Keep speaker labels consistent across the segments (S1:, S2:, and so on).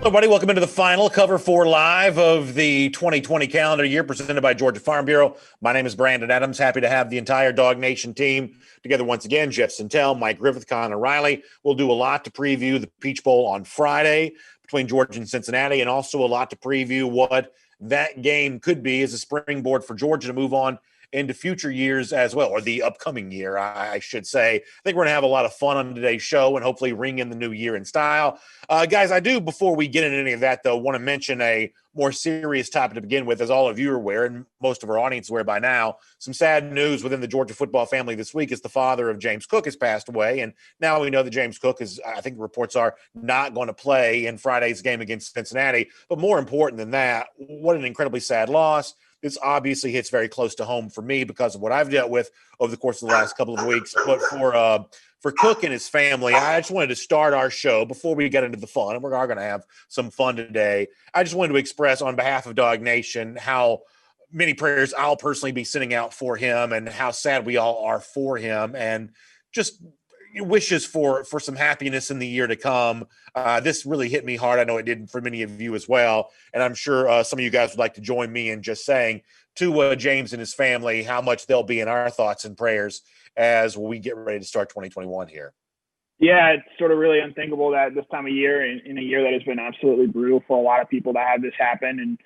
S1: Hello, everybody. Welcome into the final Cover 4 Live of the 2020 calendar year presented by Georgia Farm Bureau. My name is Brandon Adams. Happy to have the entire Dog Nation team together once again. Jeff Sentell, Mike Griffith, Connor Riley. We'll do a lot to preview the Peach Bowl on Friday between Georgia and Cincinnati, and also a lot to preview what that game could be as a springboard for Georgia to move on into future years as well, or the upcoming year, I should say. I think we're going to have a lot of fun on today's show and hopefully ring in the new year in style. Guys, I do, before we get into any of that, though, want to mention a more serious topic to begin with. As all of you are aware, and most of our audience is aware by now, some sad news within the Georgia football family this week is the father of James Cook has passed away. And now we know that James Cook is, I think reports are, not going to play in Friday's game against Cincinnati. But more important than that, what an incredibly sad loss. This obviously hits very close to home for me because of what I've dealt with over the course of the last couple of weeks. But for Cook and his family, I just wanted to start our show before we get into the fun, and we are going to have some fun today. I just wanted to express on behalf of Dog Nation how many prayers I'll personally be sending out for him and how sad we all are for him, and just wishes for some happiness in the year to come. This really hit me hard. I know it did for many of you as well. And I'm sure some of you guys would like to join me in just saying to James and his family how much they'll be in our thoughts and prayers as we get ready to start 2021 here.
S2: Yeah, it's sort of really unthinkable that this time of year, in a year that has been absolutely brutal for a lot of people, to have this happen. And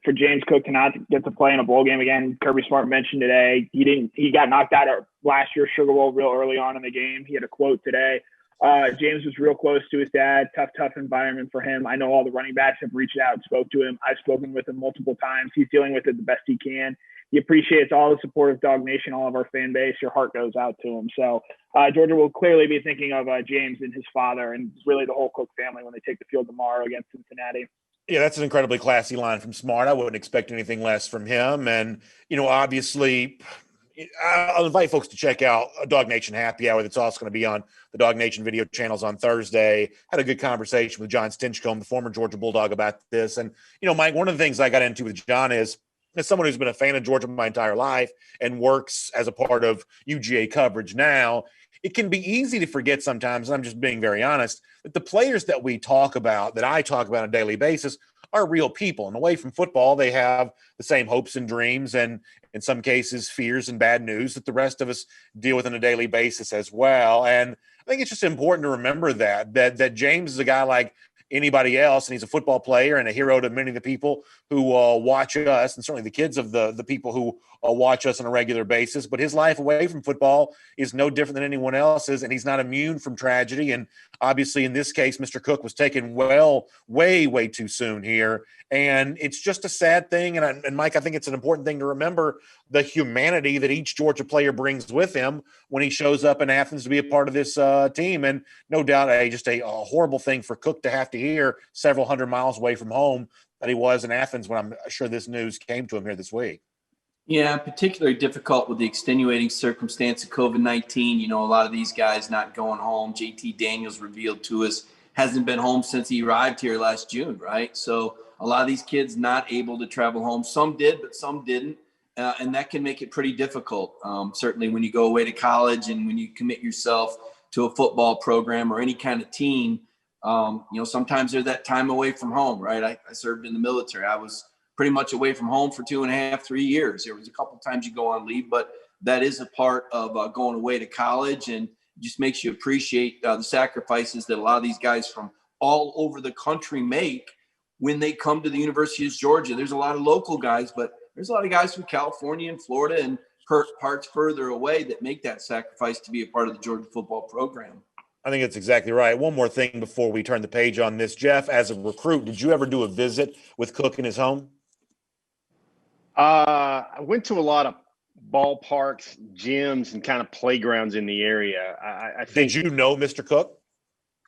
S2: for James Cook to not get to play in a bowl game again. Kirby Smart mentioned today he got knocked out at last year's Sugar Bowl real early on in the game. He had a quote today. James was real close to his dad. Tough environment for him. I know all the running backs have reached out and spoke to him. I've spoken with him multiple times. He's dealing with it the best he can. He appreciates all the support of Dog Nation, all of our fan base. Your heart goes out to him. So Georgia will clearly be thinking of James and his father and really the whole Cook family when they take the field tomorrow against Cincinnati.
S1: Yeah, that's an incredibly classy line from Smart. I wouldn't expect anything less from him. And, obviously, I'll invite folks to check out Dog Nation Happy Hour. That's also going to be on the Dog Nation video channels on Thursday. Had a good conversation with John Stinchcomb, the former Georgia Bulldog, about this. And, Mike, one of the things I got into with John is, as someone who's been a fan of Georgia my entire life and works as a part of UGA coverage now, it can be easy to forget sometimes, and I'm just being very honest, that the players that we talk about, that I talk about on a daily basis, are real people. And away from football, they have the same hopes and dreams and, in some cases, fears and bad news that the rest of us deal with on a daily basis as well. And I think it's just important to remember that James is a guy like anybody else, and he's a football player and a hero to many of the people who watch us, and certainly the kids of the people who watch us on a regular basis. But his life away from football is no different than anyone else's, and he's not immune from tragedy. And obviously, in this case, Mr. Cook was taken way too soon here. And it's just a sad thing. And Mike, I think it's an important thing to remember the humanity that each Georgia player brings with him when he shows up in Athens to be a part of this team. And no doubt, just a horrible thing for Cook to have to hear several hundred miles away from home that he was in Athens when I'm sure this news came to him here this week.
S3: Yeah, particularly difficult with the extenuating circumstance of COVID-19. A lot of these guys not going home. JT Daniels revealed to us hasn't been home since he arrived here last June, right? So a lot of these kids not able to travel home. Some did, but some didn't. And that can make it pretty difficult. Certainly when you go away to college and when you commit yourself to a football program or any kind of team, sometimes there's that time away from home, right? I served in the military. I was pretty much away from home for 2.5, 3 years. There was a couple of times you go on leave, but that is a part of going away to college, and just makes you appreciate the sacrifices that a lot of these guys from all over the country make when they come to the University of Georgia. There's a lot of local guys, but there's a lot of guys from California and Florida and parts further away that make that sacrifice to be a part of the Georgia football program.
S1: I think that's exactly right. One more thing before we turn the page on this. Jeff, as a recruit, did you ever do a visit with Cook in his home?
S4: I went to a lot of ballparks, gyms, and kind of playgrounds in the area. I think.
S1: Did you know Mr. Cook?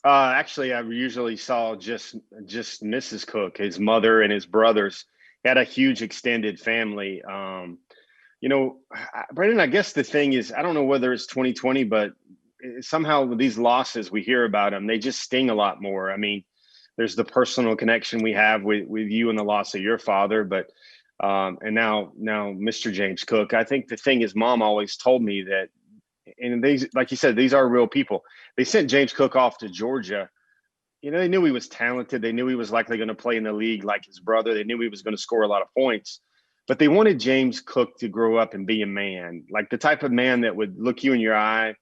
S4: Actually, I usually saw just Mrs. Cook, his mother and his brothers. He had a huge extended family. Brandon, I guess the thing is, I don't know whether it's 2020, but somehow with these losses, we hear about them, they just sting a lot more. I mean, there's the personal connection we have with you and the loss of your father, but and now Mr. James Cook. I think the thing is, Mom always told me that, and these, like you said, these are real people. They sent James Cook off to Georgia, they knew he was talented. They knew he was likely going to play in the league like his brother. They knew he was going to score a lot of points. But they wanted James Cook to grow up and be a man, like the type of man that would look you in your eye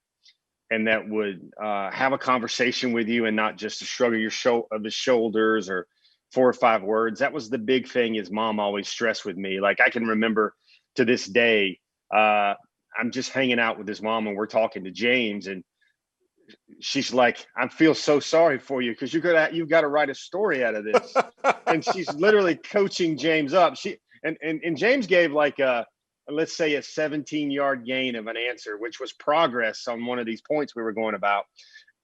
S4: and that would have a conversation with you and not just a shrug of his shoulders or 4 or 5 words. That was the big thing his mom always stressed with me. Like I can remember to this day, I'm just hanging out with his mom and we're talking to James, and she's like, I feel so sorry for you because you've got to write a story out of this. And she's literally coaching James up. And James gave like let's say a 17-yard gain of an answer, which was progress on one of these points we were going about.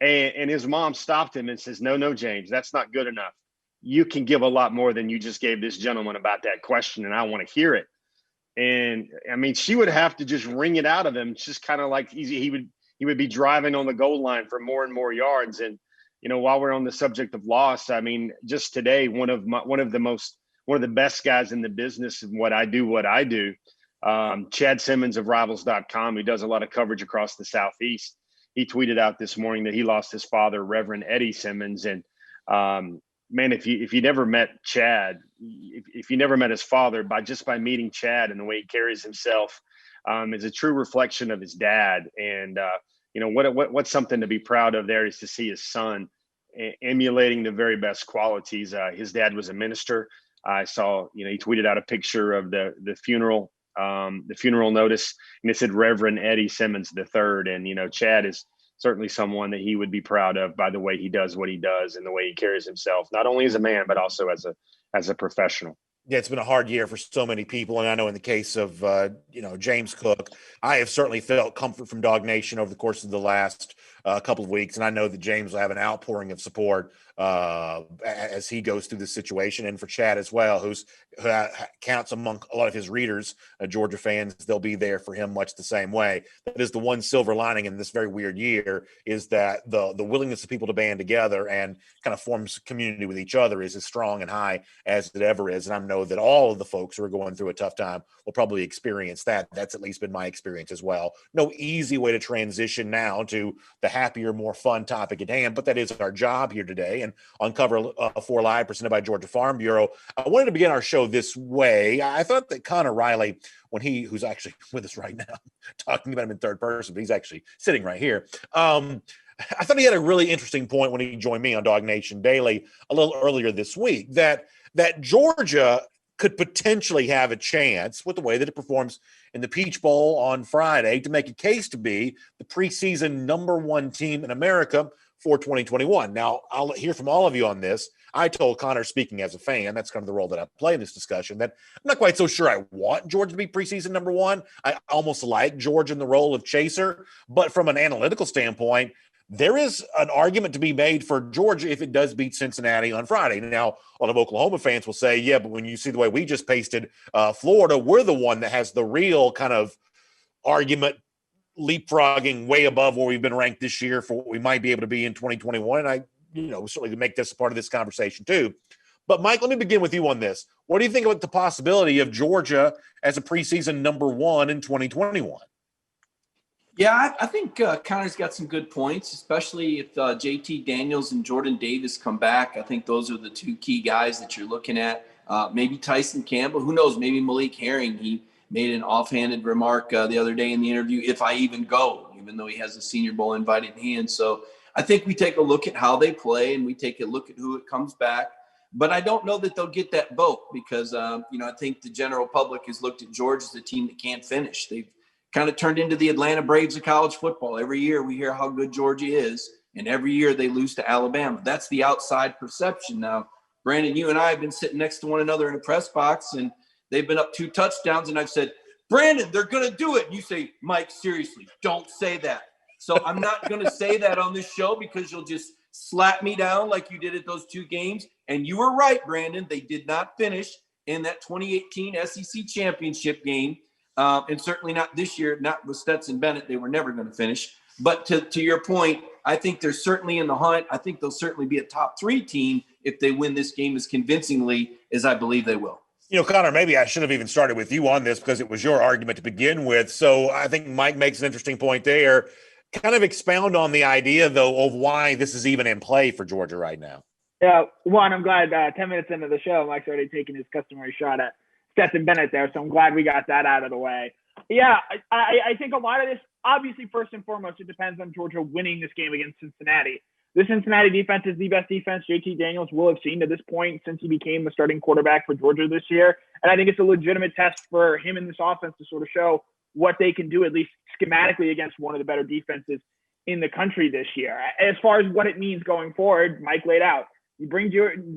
S4: And his mom stopped him and says, no, James, that's not good enough. You can give a lot more than you just gave this gentleman about that question, and I want to hear it. And I mean, she would have to just wring it out of him, just kind of like he would be driving on the goal line for more and more yards. And while we're on the subject of loss, I mean, just today, one of the best guys in the business and what I do, Chad Simmons of Rivals.com, who does a lot of coverage across the Southeast. He tweeted out this morning that he lost his father, Reverend Eddie Simmons. And man, if you never met Chad, if you never met his father, by meeting Chad and the way he carries himself, is a true reflection of his dad. And what's something to be proud of there is to see his son emulating the very best qualities. His dad was a minister. I saw, he tweeted out a picture of the funeral notice, and it said Reverend Eddie Simmons III. And Chad is certainly someone that he would be proud of by the way he does what he does and the way he carries himself, not only as a man but also as a professional.
S1: Yeah, it's been a hard year for so many people. And I know in the case of, James Cook, I have certainly felt comfort from Dog Nation over the course of the last couple of weeks. And I know that James will have an outpouring of support as he goes through this situation. And for Chad as well, who counts among a lot of his readers, Georgia fans, they'll be there for him much the same way. That is the one silver lining in this very weird year, is that the willingness of people to band together and kind of form community with each other is as strong and high as it ever is. And I know that all of the folks who are going through a tough time will probably experience that. That's at least been my experience as well. No easy way to transition now to the happier, more fun topic at hand, but that is our job here today. And on Cover 4 Live, presented by Georgia Farm Bureau, I wanted to begin our show this way. I thought that Connor Riley, who's actually with us right now, talking about him in third person, but he's actually sitting right here. I thought he had a really interesting point when he joined me on Dog Nation Daily a little earlier this week, that Georgia could potentially have a chance with the way that it performs in the Peach Bowl on Friday to make a case to be the preseason #1 team in America for 2021. Now, I'll hear from all of you on this. I told Connor, speaking as a fan, that's kind of the role that I play in this discussion, that I'm not quite so sure I want Georgia to be preseason #1. I almost like Georgia in the role of chaser. But from an analytical standpoint, there is an argument to be made for Georgia if it does beat Cincinnati on Friday. Now, a lot of Oklahoma fans will say, yeah, but when you see the way we just pasted Florida, we're the one that has the real kind of argument leapfrogging way above where we've been ranked this year for what we might be able to be in 2021. And I, certainly make this a part of this conversation too. But Mike, let me begin with you on this. What do you think about the possibility of Georgia as a preseason #1 in 2021?
S3: Yeah, I think Connor's got some good points, especially if JT Daniels and Jordan Davis come back. I think those are the two key guys that you're looking at. Maybe Tyson Campbell. Who knows? Maybe Malik Herring. He made an offhanded remark the other day in the interview, if I even go, even though he has a Senior Bowl invite in hand. So I think we take a look at how they play and we take a look at who it comes back. But I don't know that they'll get that vote because, I think the general public has looked at Georgia as a team that can't finish. They've kind of turned into the Atlanta Braves of college football. Every year we hear how good Georgia is, and every year they lose to Alabama. That's the outside perception. Now, Brandon, you and I have been sitting next to one another in a press box, and they've been up 2 touchdowns, and I've said, Brandon, they're going to do it. And you say, Mike, seriously, don't say that. So I'm not going to say that on this show because you'll just slap me down like you did at those 2 games. And you were right, Brandon. They did not finish in that 2018 SEC championship game. And certainly not this year, not with Stetson Bennett. They were never going to finish. But to your point, I think they're certainly in the hunt. I think they'll certainly be a top 3 team if they win this game as convincingly as I believe they will.
S1: Connor, maybe I should have even started with you on this because it was your argument to begin with. So I think Mike makes an interesting point there. Kind of expound on the idea, though, of why this is even in play for Georgia right now.
S2: Yeah, one, I'm glad 10 minutes into the show, Mike's already taken his customary shot at Stetson Bennett there, so I'm glad we got that out of the way. Yeah, I think a lot of this, obviously, first and foremost, it depends on Georgia winning this game against Cincinnati. This Cincinnati defense is the best defense JT Daniels will have seen to this point since he became the starting quarterback for Georgia this year. And I think it's a legitimate test for him in this offense to sort of show what they can do, at least schematically, against one of the better defenses in the country this year. As far as what it means going forward, Mike laid out. You bring Jordan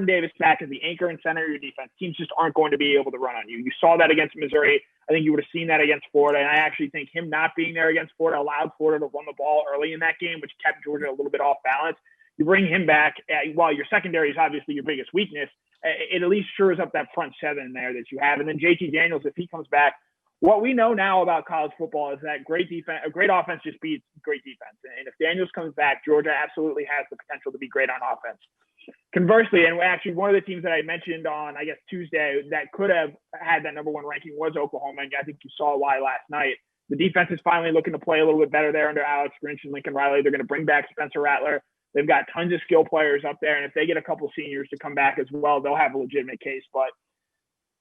S2: Davis back as the anchor and center of your defense. Teams just aren't going to be able to run on you. You saw that against Missouri. I think you would have seen that against Florida. And I actually think him not being there against Florida allowed Florida to run the ball early in that game, which kept Georgia a little bit off balance. You bring him back, while your secondary is obviously your biggest weakness, it at least shores up that front seven there that you have. And then JT Daniels, if he comes back, what we know now about college football is that great offense just beats great defense. And if Daniels comes back, Georgia absolutely has the potential to be great on offense. Conversely, and actually one of the teams that I mentioned on, I guess, Tuesday that could have had that number one ranking was Oklahoma. And I think you saw why last night. The defense is finally looking to play a little bit better there under Alex Grinch and Lincoln Riley. They're going to bring back Spencer Rattler. They've got tons of skill players up there. And if they get a couple seniors to come back as well, they'll have a legitimate case. But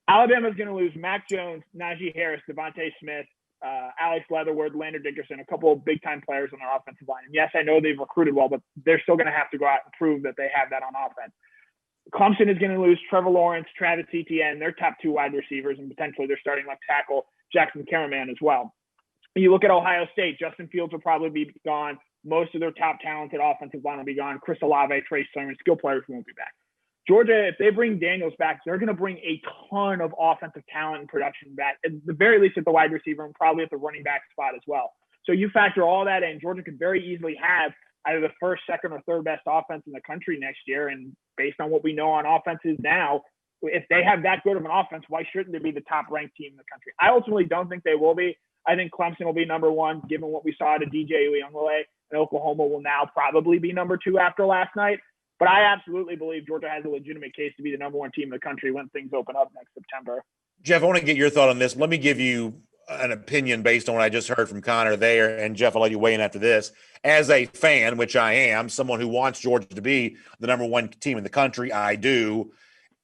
S2: Alabama's going to lose Mac Jones, Najee Harris, Devontae Smith, Alex Leatherwood, Landon Dickerson, a couple of big-time players on their offensive line. And yes, I know they've recruited well, but they're still going to have to go out and prove that they have that on offense. Clemson is going to lose Trevor Lawrence, Travis Etienne, their top two wide receivers, and potentially their starting left tackle, Jackson Caraman, as well. You look at Ohio State, Justin Fields will probably be gone. Most of their top talented offensive line will be gone. Chris Olave, Trey Sermon, skill players won't be back. Georgia, if they bring Daniels back, they're going to bring a ton of offensive talent and production back, at the very least at the wide receiver and probably at the running back spot as well. So you factor all that in, Georgia could very easily have either the first, second, or third best offense in the country next year. And based on what we know on offenses now, if they have that good of an offense, why shouldn't they be the top-ranked team in the country? I ultimately don't think they will be. I think Clemson will be number one, given what we saw to DJ Uiagalelei, and Oklahoma will now probably be number two after last night. But I absolutely believe Georgia has a legitimate case to be the number one team in the country when things open up next September.
S1: Jeff, I want to get your thought on this. Let me give you an opinion based on what I just heard from Connor there. And Jeff, I'll let you weigh in after this. As a fan, which I am, someone who wants Georgia to be the number one team in the country, I do.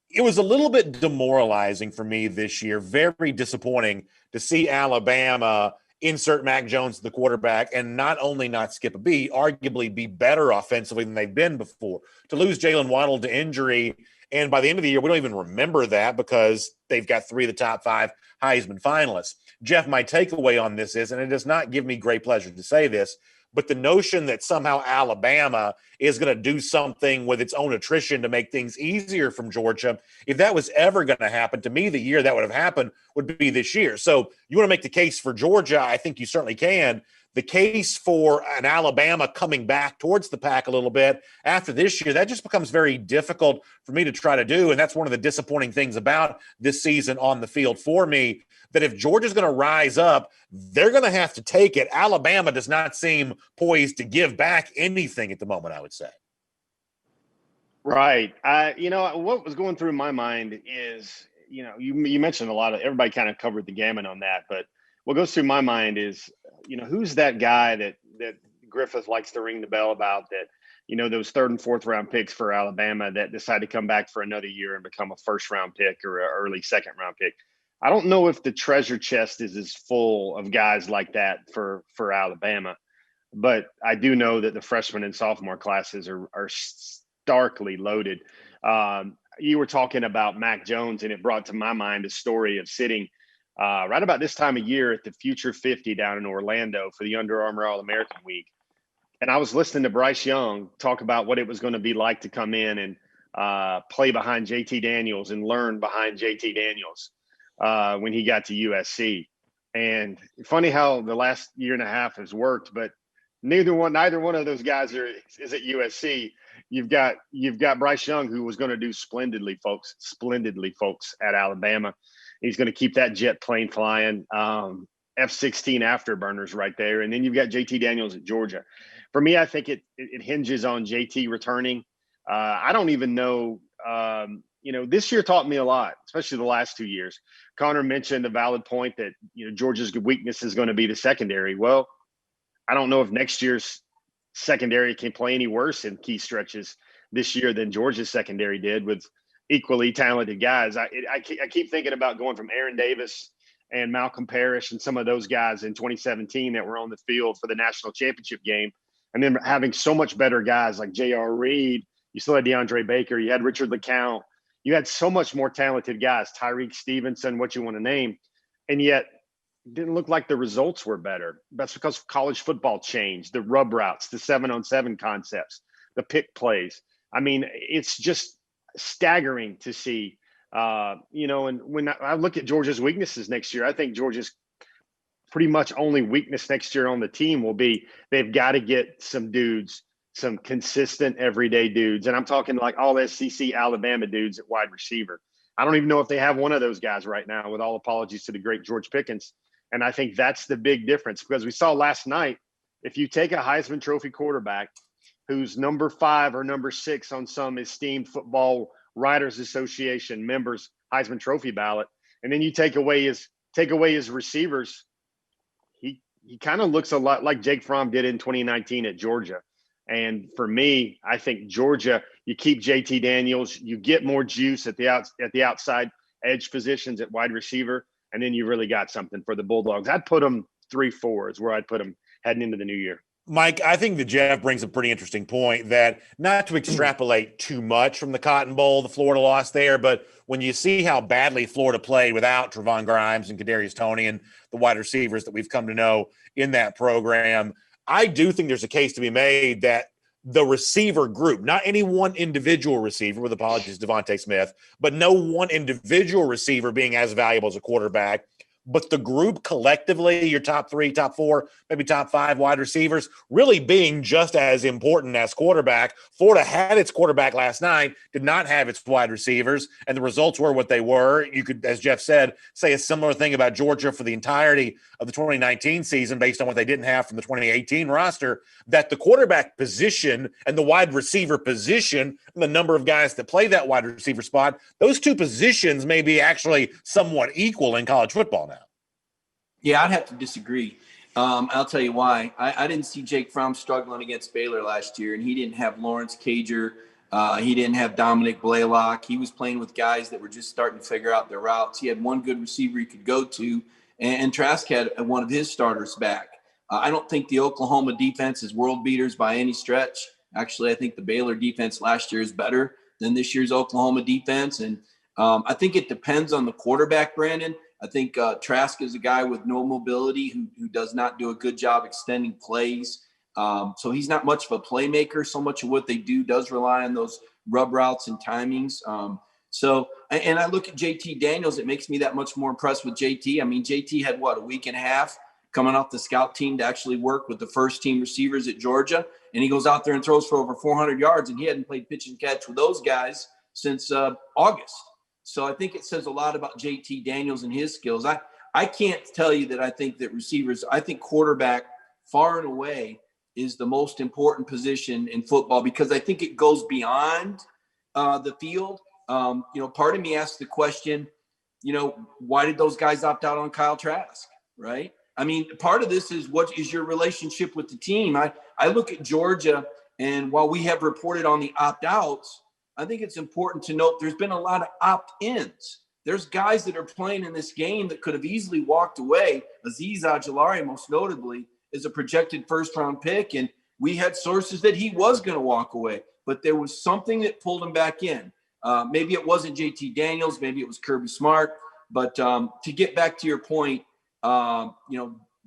S1: It was a little bit demoralizing for me this year, very disappointing to see Alabama insert Mac Jones, the quarterback, and not only not skip a beat, arguably be better offensively than they've been before. To lose Jalen Waddle to injury, and by the end of the year, we don't even remember that because they've got three of the top five Heisman finalists. Jeff, my takeaway on this is, and it does not give me great pleasure to say this, but the notion that somehow Alabama is going to do something with its own attrition to make things easier from Georgia, if that was ever going to happen, to me, the year that would have happened would be this year. So you want to make the case for Georgia, I think you certainly can. The case for an Alabama coming back towards the pack a little bit after this year, that just becomes very difficult for me to try to do. And that's one of the disappointing things about this season on the field for me, that if Georgia's going to rise up, they're going to have to take it. Alabama does not seem poised to give back anything at the moment, I would say.
S4: Right. What was going through my mind is, you mentioned a lot of, everybody kind of covered the gamut on that, but what goes through my mind is, who's that guy that Griffith likes to ring the bell about, that, those third and fourth round picks for Alabama that decide to come back for another year and become a first round pick or an early second round pick. I don't know if the treasure chest is as full of guys like that for Alabama, but I do know that the freshman and sophomore classes are starkly loaded. You were talking about Mac Jones, and it brought to my mind a story of sitting right about this time of year at the Future 50 down in Orlando for the Under Armour All-American Week. And I was listening to Bryce Young talk about what it was going to be like to come in and play behind JT Daniels and learn behind JT Daniels when he got to USC. And funny how the last year and a half has worked, but neither one of those guys is at USC. You've got Bryce Young, who was going to do splendidly, folks, at Alabama. He's going to keep that jet plane flying. F-16 afterburners right there. And then you've got JT Daniels at Georgia. For me, I think it hinges on JT returning. I don't even know. This year taught me a lot, especially the last 2 years. Connor mentioned a valid point that, Georgia's weakness is going to be the secondary. Well, I don't know if next year's secondary can play any worse in key stretches this year than Georgia's secondary did with equally talented guys. I keep thinking about going from Aaron Davis and Malcolm Parrish and some of those guys in 2017 that were on the field for the national championship game, and then having so much better guys like J.R. Reed. You still had DeAndre Baker. You had Richard LeCount. You had so much more talented guys, Tyreek Stevenson, what you want to name, and yet it didn't look like the results were better. That's because college football changed, the rub routes, the 7-on-7 concepts, the pick plays. I mean, it's just staggering to see, and when I look at Georgia's weaknesses next year, I think Georgia's pretty much only weakness next year on the team will be they've got to get some dudes, some consistent everyday dudes. And I'm talking like all SEC Alabama dudes at wide receiver. I don't even know if they have one of those guys right now, with all apologies to the great George Pickens. And I think that's the big difference, because we saw last night, if you take a Heisman Trophy quarterback who's number 5 or number 6 on some esteemed Football Writers Association members' Heisman Trophy ballot, and then you take away his receivers, he kind of looks a lot like Jake Fromm did in 2019 at Georgia. And for me, I think Georgia, you keep JT Daniels, you get more juice at the outside edge positions at wide receiver, and then you really got something for the Bulldogs. I'd put them 3-4 is where I'd put them heading into the new year.
S1: Mike, I think that Jeff brings a pretty interesting point, that not to extrapolate too much from the Cotton Bowl, the Florida loss there, but when you see how badly Florida played without Trevon Grimes and Kadarius Toney and the wide receivers that we've come to know in that program, I do think there's a case to be made that the receiver group, not any one individual receiver, with apologies to Devontae Smith, but no one individual receiver being as valuable as a quarterback, but the group collectively, your top 3, top 4, maybe top 5 wide receivers, really being just as important as quarterback. Florida had its quarterback last night, did not have its wide receivers, and the results were what they were. You could, as Jeff said, say a similar thing about Georgia for the entirety of the 2019 season based on what they didn't have from the 2018 roster, that the quarterback position and the wide receiver position and the number of guys that play that wide receiver spot, those two positions may be actually somewhat equal in college football now.
S3: Yeah, I'd have to disagree. I'll tell you why. I didn't see Jake Fromm struggling against Baylor last year, and he didn't have Lawrence Cager. He didn't have Dominic Blaylock. He was playing with guys that were just starting to figure out their routes. He had one good receiver he could go to, and Trask had one of his starters back. I don't think the Oklahoma defense is world beaters by any stretch. Actually, I think the Baylor defense last year is better than this year's Oklahoma defense. And I think it depends on the quarterback, Brandon. I think Trask is a guy with no mobility who does not do a good job extending plays. So he's not much of a playmaker. So much of what they do does rely on those rub routes and timings. And I look at JT Daniels, it makes me that much more impressed with JT. I mean, JT had a week and a half coming off the scout team to actually work with the first team receivers at Georgia. And he goes out there and throws for over 400 yards, and he hadn't played pitch and catch with those guys since August. So I think it says a lot about JT Daniels and his skills. I can't tell you that I think that receivers, I think quarterback far and away is the most important position in football, because I think it goes beyond the field. Part of me asks the question, why did those guys opt out on Kyle Trask, right? I mean, part of this is what is your relationship with the team? I look at Georgia, and while we have reported on the opt-outs, I think it's important to note there's been a lot of opt-ins. There's guys that are playing in this game that could have easily walked away. Azeez Ojulari, most notably, is a projected first-round pick, and we had sources that he was going to walk away. But there was something that pulled him back in. Maybe it wasn't JT Daniels. Maybe it was Kirby Smart. But to get back to your point,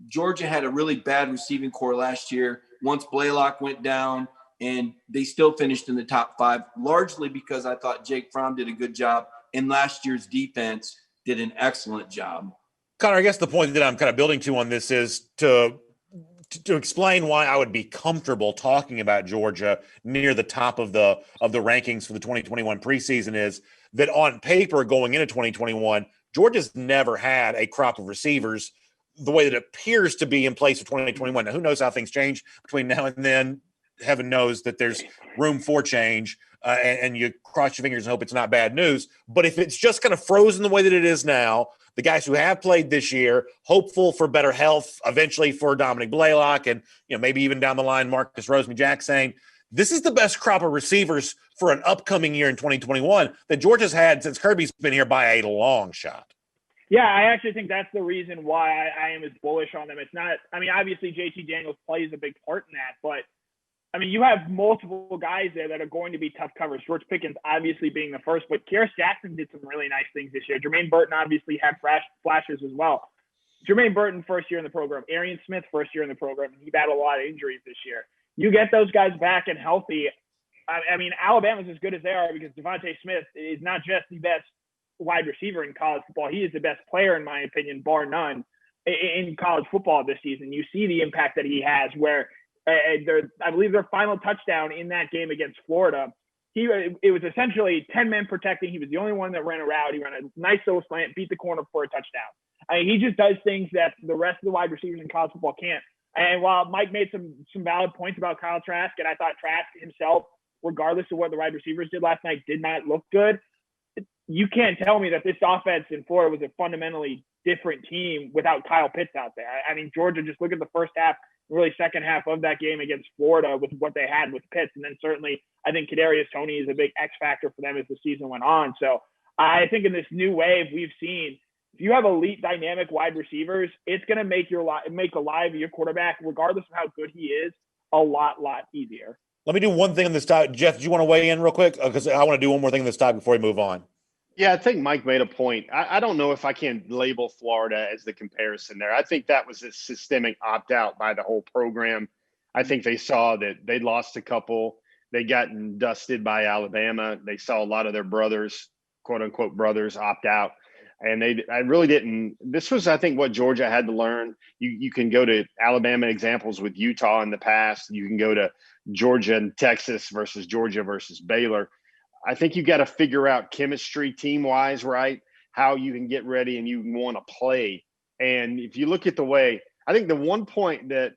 S3: Georgia had a really bad receiving core last year. Once Blaylock went down, and they still finished in the top 5, largely because I thought Jake Fromm did a good job, and last year's defense did an excellent job.
S1: Connor, I guess the point that I'm kind of building to on this is to explain why I would be comfortable talking about Georgia near the top of the rankings for the 2021 preseason is that on paper going into 2021, Georgia's never had a crop of receivers the way that it appears to be in place for 2021. Now, who knows how things change between now and then? Heaven knows that there's room for change, and you cross your fingers and hope it's not bad news. But if it's just kind of frozen the way that it is now, the guys who have played this year, hopeful for better health eventually for Dominic Blaylock, and maybe even down the line Marcus Rosemary-Jacksain, this is the best crop of receivers for an upcoming year in 2021 that Georgia's had since Kirby's been here by a long shot.
S2: Yeah, I actually think that's the reason why I am as bullish on them. It's not, I mean, obviously JT Daniels plays a big part in that, but I mean, you have multiple guys there that are going to be tough covers. George Pickens obviously being the first, but Kearis Jackson did some really nice things this year. Jermaine Burton obviously had flashes as well. Jermaine Burton, first year in the program. Arian Smith, first year in the program. He battled a lot of injuries this year. You get those guys back and healthy. I mean, Alabama's as good as they are because Devontae Smith is not just the best wide receiver in college football. He is the best player, in my opinion, bar none, in college football this season. You see the impact that he has where I believe their final touchdown in that game against Florida, it was essentially 10 men protecting. He was the only one that ran a route. He ran a nice little slant, beat the corner for a touchdown. I mean, he just does things that the rest of the wide receivers in college football can't. And while Mike made some valid points about Kyle Trask, and I thought Trask himself, regardless of what the wide receivers did last night, did not look good, you can't tell me that this offense in Florida was a fundamentally different team without Kyle Pitts out there. I mean, Georgia, just look at the first half, really second half of that game against Florida with what they had with Pitts. And then certainly I think Kadarius Toney is a big X factor for them as the season went on. So I think in this new wave we've seen, if you have elite dynamic wide receivers, it's going to make a live your quarterback, regardless of how good he is, a lot easier.
S1: Let me do one thing on this topic. Jeff, do you want to weigh in real quick? Because I want to do one more thing on this topic before we move on.
S4: Yeah, I think Mike made a point. I don't know if I can label Florida as the comparison there. I think that was a systemic opt-out by the whole program. I think they saw that they'd lost a couple. They'd gotten dusted by Alabama. They saw a lot of their brothers, quote-unquote brothers, opt out. And I really didn't. This was, I think, what Georgia had to learn. You can go to Alabama examples with Utah in the past. You can go to Georgia and Texas versus Georgia versus Baylor. I think you got to figure out chemistry team-wise, right, how you can get ready and you want to play. And if you look at the way – I think the one point that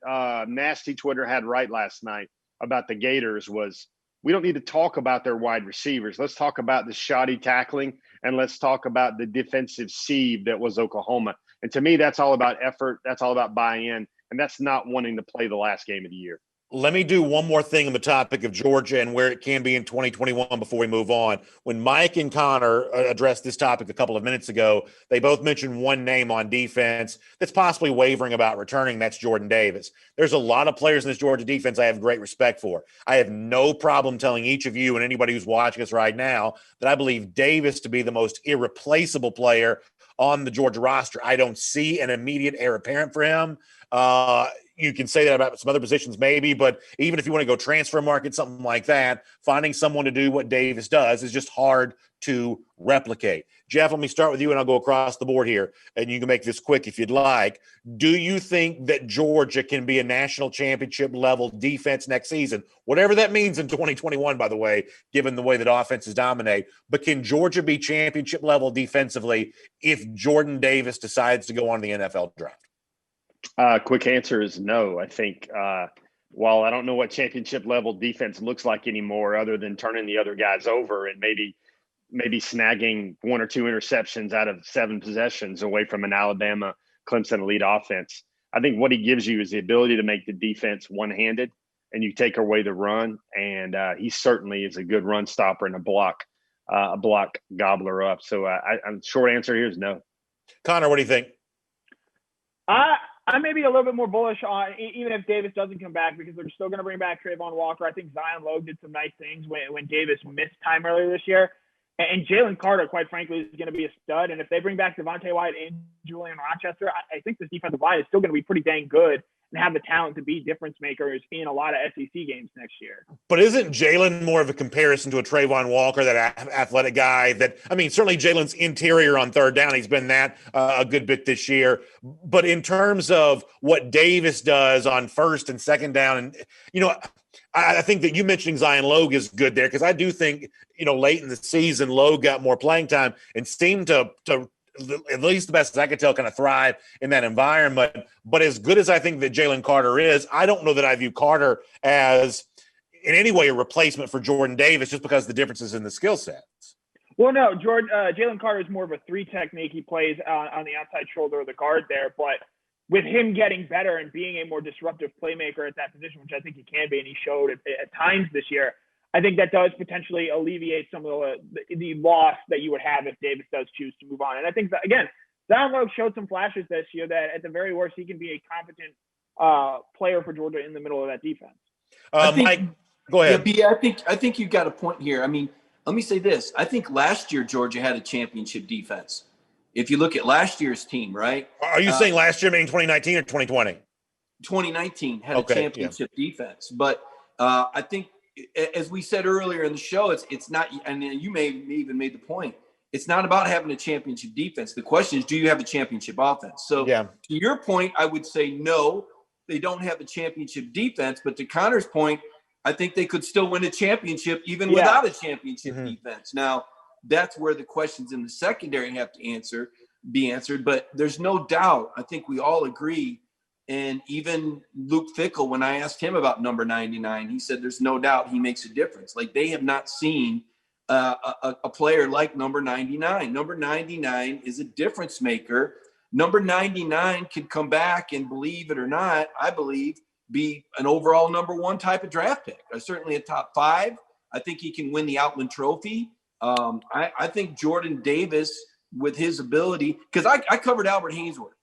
S4: Nasty Twitter had right last night about the Gators was we don't need to talk about their wide receivers. Let's talk about the shoddy tackling, and let's talk about the defensive sieve that was Oklahoma. And to me, that's all about effort. That's all about buy-in, and that's not wanting to play the last game of the year.
S1: Let me do one more thing on the topic of Georgia and where it can be in 2021 before we move on. When Mike and Connor addressed this topic a couple of minutes ago, they both mentioned one name on defense that's possibly wavering about returning. That's Jordan Davis. There's a lot of players in this Georgia defense I have great respect for. I have no problem telling each of you and anybody who's watching us right now that I believe Davis to be the most irreplaceable player on the Georgia roster. I don't see an immediate heir apparent for him. You can say that about some other positions maybe, but even if you want to go transfer market, something like that, finding someone to do what Davis does is just hard to replicate. Jeff, let me start with you and I'll go across the board here, and you can make this quick if you'd like. Do you think that Georgia can be a national championship level defense next season? Whatever that means in 2021, by the way, given the way that offenses dominate. But can Georgia be championship level defensively if Jordan Davis decides to go on the NFL draft?
S4: Quick answer is no. I think while I don't know what championship level defense looks like anymore, other than turning the other guys over and maybe snagging one or two interceptions out of 7 possessions away from an Alabama Clemson elite offense, I think what he gives you is the ability to make the defense one-handed, and you take away the run. And he certainly is a good run stopper and a block gobbler up. So short answer here is no.
S1: Connor, what do you think?
S2: I may be a little bit more bullish on, even if Davis doesn't come back, because they're still going to bring back Trayvon Walker. I think Zion Logue did some nice things when Davis missed time earlier this year. And Jalen Carter, quite frankly, is going to be a stud. And if they bring back Devontae White and Julian Rochester, I think this defensive line is still going to be pretty dang good and have the talent to be difference makers in a lot of SEC games next year.
S1: But isn't Jalen more of a comparison to a Trayvon Walker, that athletic guy that, I mean, certainly Jalen's interior on third down, he's been that a good bit this year. But in terms of what Davis does on first and second down, and, you know, I think that you mentioning Zion Logue is good there, because I do think, you know, late in the season, Logue got more playing time and seemed to at least the best as I could tell, kind of thrive in that environment. But as good as I think that Jalen Carter is, I don't know that I view Carter as in any way a replacement for Jordan Davis, just because of the differences in the skill sets.
S2: Well, no, Jalen Carter is more of a 3 technique. He plays on the outside shoulder of the guard there. But with him getting better and being a more disruptive playmaker at that position, which I think he can be, and he showed at times this year, I think that does potentially alleviate some of the loss that you would have if Davis does choose to move on. And I think that, again, Zion Logue showed some flashes this year that at the very worst, he can be a competent player for Georgia in the middle of that defense.
S1: Mike, go ahead.
S3: Yeah, B, I think you've got a point here. I mean, let me say this. I think last year Georgia had a championship defense. If you look at last year's team, right?
S1: Are you saying last year, meaning 2019 or 2020?
S3: 2019 had a championship defense. But I think, as we said earlier in the show, it's not, and you may even made the point, it's not about having a championship defense. The question is, do you have a championship offense? So to your point, I would say no, they don't have a championship defense. But to Connor's point, I think they could still win a championship even without a championship defense. Now, that's where the questions in the secondary have to be answered. But there's no doubt, I think we all agree. And even Luke Fickell, when I asked him about number 99, he said there's no doubt he makes a difference. Like, they have not seen a player like number 99. Number 99 is a difference maker. Number 99 can come back and, believe it or not, I believe, be an overall number 1 type of draft pick. Certainly a top 5. I think he can win the Outland Trophy. I think Jordan Davis, with his ability, because I covered Albert Haynesworth.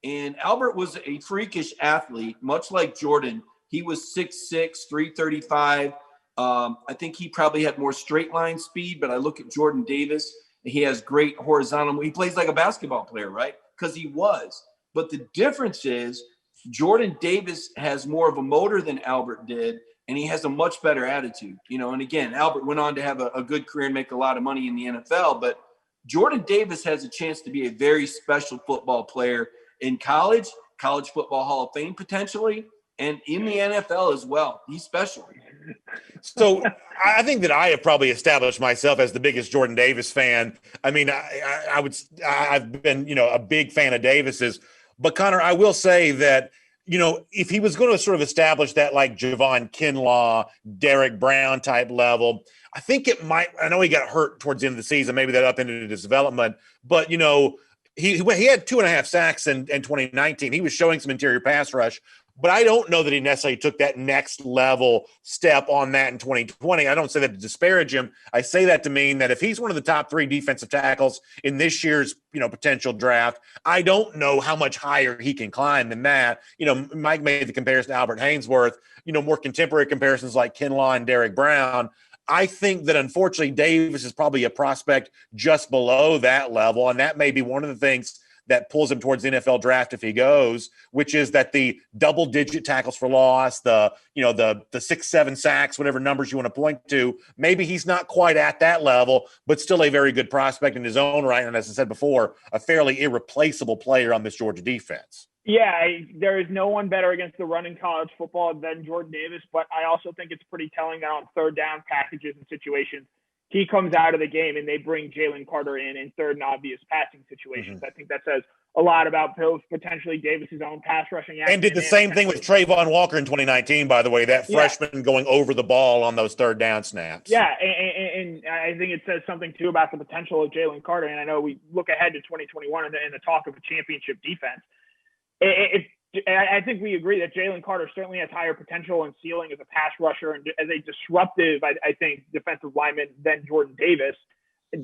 S3: And Albert was a freakish athlete, much like Jordan. He was 6'6", 335. I think he probably had more straight line speed, but I look at Jordan Davis, he has great horizontal. He plays like a basketball player, right? Because he was. But the difference is Jordan Davis has more of a motor than Albert did, and he has a much better attitude. And again, Albert went on to have a good career and make a lot of money in the NFL, but Jordan Davis has a chance to be a very special football player in college football Hall of Fame potentially, and in the NFL as well. He's special.
S1: So I think that I have probably established myself as the biggest Jordan Davis fan. I mean, I've been, a big fan of Davis's, but Connor, I will say that, if he was going to sort of establish that like Javon Kinlaw, Derek Brown type level, I think it might, I know he got hurt towards the end of the season, maybe that upended his development, but he had 2.5 sacks in 2019. He was showing some interior pass rush, but I don't know that he necessarily took that next level step on that in 2020. I don't say that to disparage him. I say that to mean that if he's one of the top 3 defensive tackles in this year's, potential draft, I don't know how much higher he can climb than that. Mike made the comparison to Albert Haynesworth, more contemporary comparisons like Kinlaw and Derek Brown. I think that unfortunately Davis is probably a prospect just below that level. And that may be one of the things that pulls him towards the NFL draft if he goes, which is that the double-digit tackles for loss, the 6-7 sacks, whatever numbers you want to point to, maybe he's not quite at that level, but still a very good prospect in his own right. And as I said before, a fairly irreplaceable player on this Georgia defense.
S2: Yeah, there is no one better against the run in college football than Jordan Davis, but I also think it's pretty telling that on third down packages and situations, he comes out of the game and they bring Jalen Carter in third and obvious passing situations. I think that says a lot about potentially Davis's own pass rushing.
S1: And did the same thing with Trayvon Walker in 2019, by the way, that freshman going over the ball on those third down snaps.
S2: Yeah, and I think it says something, too, about the potential of Jalen Carter. And I know we look ahead to 2021 and the talk of a championship defense. I think we agree that Jalen Carter certainly has higher potential and ceiling as a pass rusher and as a disruptive, I think, defensive lineman than Jordan Davis.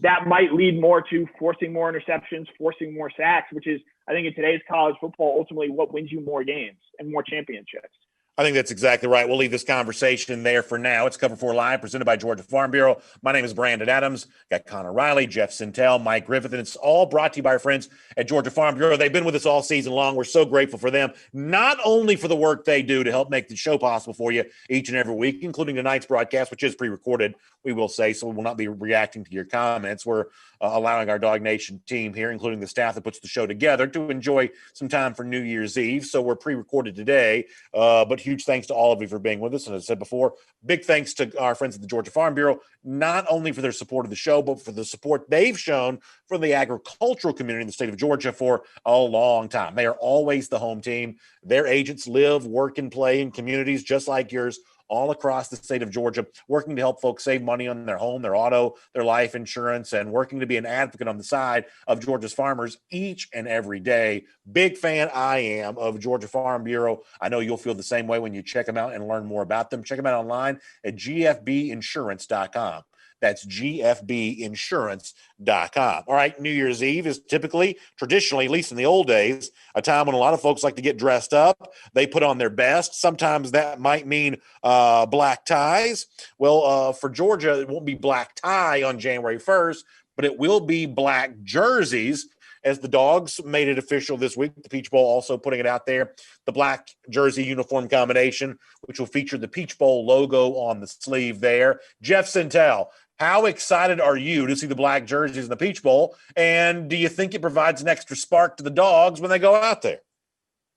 S2: That might lead more to forcing more interceptions, forcing more sacks, which is, I think, in today's college football, ultimately what wins you more games and more championships.
S1: I think that's exactly right. We'll leave this conversation there for now. It's Cover 4 Live, presented by Georgia Farm Bureau. My name is Brandon Adams. Got Connor Riley, Jeff Sintel, Mike Griffith, and it's all brought to you by our friends at Georgia Farm Bureau. They've been with us all season long. We're so grateful for them, not only for the work they do to help make the show possible for you each and every week, including tonight's broadcast, which is pre-recorded, we will say, so we will not be reacting to your comments. We're allowing our Dog Nation team here, including the staff that puts the show together, to enjoy some time for New Year's Eve. So we're pre-recorded today, but huge thanks to all of you for being with us. And as I said before, big thanks to our friends at the Georgia Farm Bureau, not only for their support of the show, but for the support they've shown for the agricultural community in the state of Georgia for a long time. They are always the home team. Their agents live, work, and play in communities just like yours all across the state of Georgia, working to help folks save money on their home, their auto, their life insurance, and working to be an advocate on the side of Georgia's farmers each and every day. Big fan I am of Georgia Farm Bureau. I know you'll feel the same way when you check them out and learn more about them. Check them out online at gfbinsurance.com. That's gfbinsurance.com. All right, New Year's Eve is traditionally, at least in the old days, a time when a lot of folks like to get dressed up. They put on their best. Sometimes that might mean black ties. Well, for Georgia, it won't be black tie on January 1st, but it will be black jerseys, as the Dogs made it official this week. The Peach Bowl also putting it out there. The black jersey uniform combination, which will feature the Peach Bowl logo on the sleeve there. Jeff Sentell, how excited are you to see the black jerseys in the Peach Bowl? And do you think it provides an extra spark to the Dogs when they go out there?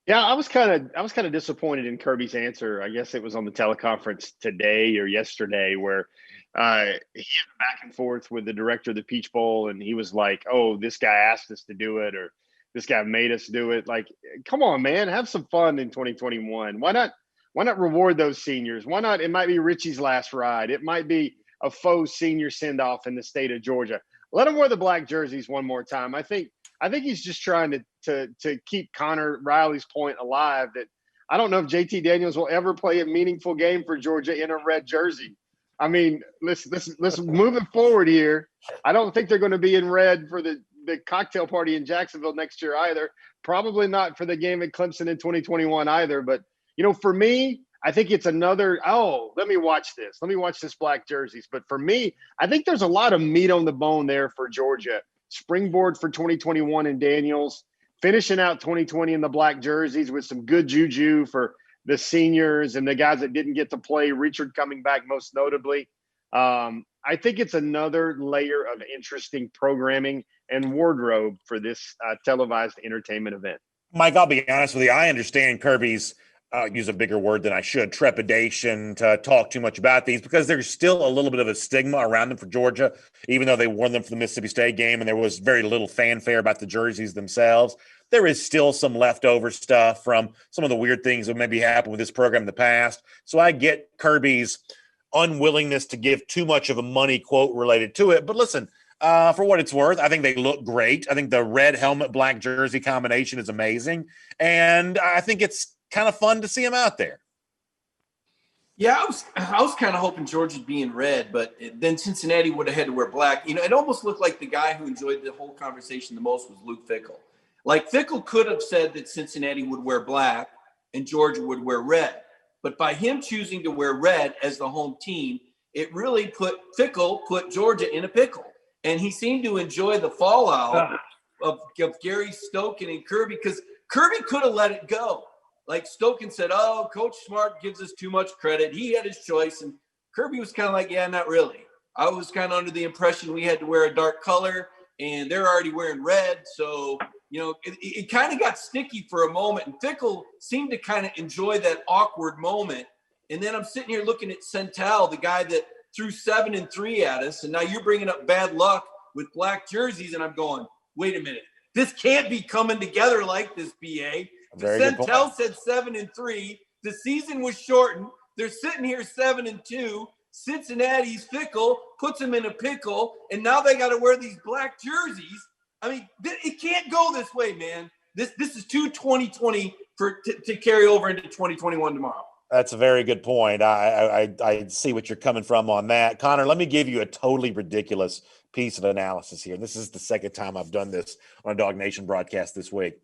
S4: Yeah, I was kind of disappointed in Kirby's answer. I guess it was on the teleconference today or yesterday where he had a back and forth with the director of the Peach Bowl, and he was like, "Oh, this guy asked us to do it," or "This guy made us do it." Like, come on, man, have some fun in 2021. Why not reward those seniors? Why not? It might be Richie's last ride. It might be a faux senior send off in the state of Georgia. Let him wear the black jerseys one more time. I think he's just trying to keep Connor Riley's point alive that I don't know if JT Daniels will ever play a meaningful game for Georgia in a red jersey. I mean, let's move it forward here. I don't think they're going to be in red for the cocktail party in Jacksonville next year either. Probably not for the game at Clemson in 2021 either. But, for me, I think it's another, let me watch this. Let me watch this black jerseys. But for me, I think there's a lot of meat on the bone there for Georgia. Springboard for 2021 in Daniels, finishing out 2020 in the black jerseys with some good juju for the seniors and the guys that didn't get to play, Richard coming back most notably. I think it's another layer of interesting programming and wardrobe for this televised entertainment event.
S1: Mike, I'll be honest with you. I understand Kirby's, use a bigger word than I should, trepidation to talk too much about these because there's still a little bit of a stigma around them for Georgia, even though they won them for the Mississippi State game and there was very little fanfare about the jerseys themselves. There is still some leftover stuff from some of the weird things that maybe happened with this program in the past. So I get Kirby's unwillingness to give too much of a money quote related to it. But listen, for what it's worth, I think they look great. I think the red helmet, black jersey combination is amazing. And I think it's kind of fun to see them out there.
S3: Yeah, I was kind of hoping Georgia'd be in red, but then Cincinnati would have had to wear black. It almost looked like the guy who enjoyed the whole conversation the most was Luke Fickell. Like, Fickell could have said that Cincinnati would wear black and Georgia would wear red. But by him choosing to wear red as the home team, it really put Georgia in a pickle. And he seemed to enjoy the fallout of Gary Stokan and Kirby, because Kirby could have let it go. Like, Stokan said, Coach Smart gives us too much credit. He had his choice. And Kirby was kind of like, yeah, not really. I was kind of under the impression we had to wear a dark color, and they're already wearing red. So, it kind of got sticky for a moment. And Fickell seemed to kind of enjoy that awkward moment. And then I'm sitting here looking at Sentell, the guy that threw 7-3 at us. And now you're bringing up bad luck with black jerseys. And I'm going, wait a minute. This can't be coming together like this, BA. Sentell said 7-3. The season was shortened. They're sitting here 7-2. Cincinnati's Fickell puts them in a pickle, and now they got to wear these black jerseys. I mean, it can't go this way, man. This is too 2020 to carry over into 2021 tomorrow.
S1: That's a very good point. I see what you're coming from on that. Connor, let me give you a totally ridiculous piece of analysis here. This is the second time I've done this on a Dog Nation broadcast this week.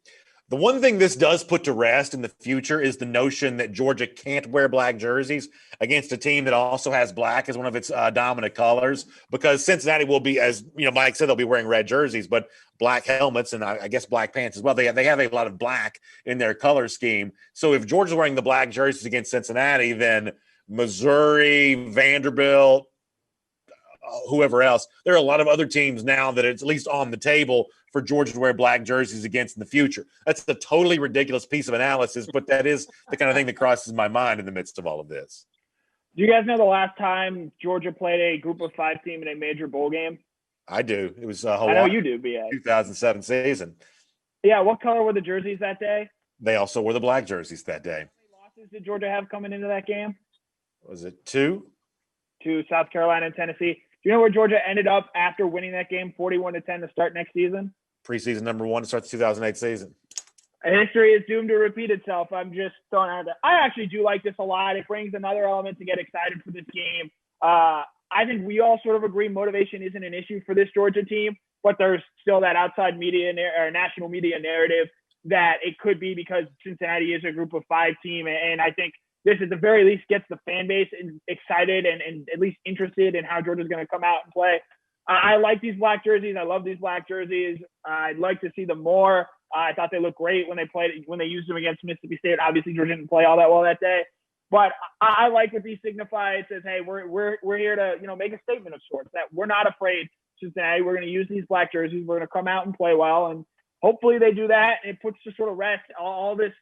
S1: The one thing this does put to rest in the future is the notion that Georgia can't wear black jerseys against a team that also has black as one of its dominant colors, because Cincinnati will be, as Mike said, they'll be wearing red jerseys, but black helmets and I guess black pants as well. They have a lot of black in their color scheme. So if Georgia's wearing the black jerseys against Cincinnati, then Missouri, Vanderbilt, whoever else, there are a lot of other teams now that it's at least on the table for Georgia to wear black jerseys against in the future. That's a totally ridiculous piece of analysis, but that is the kind of thing that crosses my mind in the midst of all of this.
S2: Do you guys know the last time Georgia played a group of 5 team in a major bowl game?
S1: I do. It was Hawaii.
S2: I know you do, BA.
S1: 2007 season.
S2: Yeah, what color were the jerseys that day?
S1: They also wore the black jerseys that day.
S2: How many losses did Georgia have coming into that game?
S1: Was it 2?
S2: To South Carolina and Tennessee. Do you know where Georgia ended up after winning that game 41-10 to start next season?
S1: Preseason number 1 to start the 2008 season.
S2: History is doomed to repeat itself. I'm just throwing out that. I actually do like this a lot. It brings another element to get excited for this game. I think we all sort of agree motivation isn't an issue for this Georgia team, but there's still that outside media or national media narrative that it could be because Cincinnati is a group of 5 team. And I think this at the very least gets the fan base excited and at least interested in how Georgia's going to come out and play. I like these black jerseys. I love these black jerseys. I'd like to see them more. I thought they looked great when they used them against Mississippi State. Obviously, Georgia didn't play all that well that day, but I like what these signify. It says, hey, we're here to make a statement of sorts that we're not afraid. Cincinnati, we're going to use these black jerseys. We're going to come out and play well, and hopefully they do that. And it puts to sort of rest all this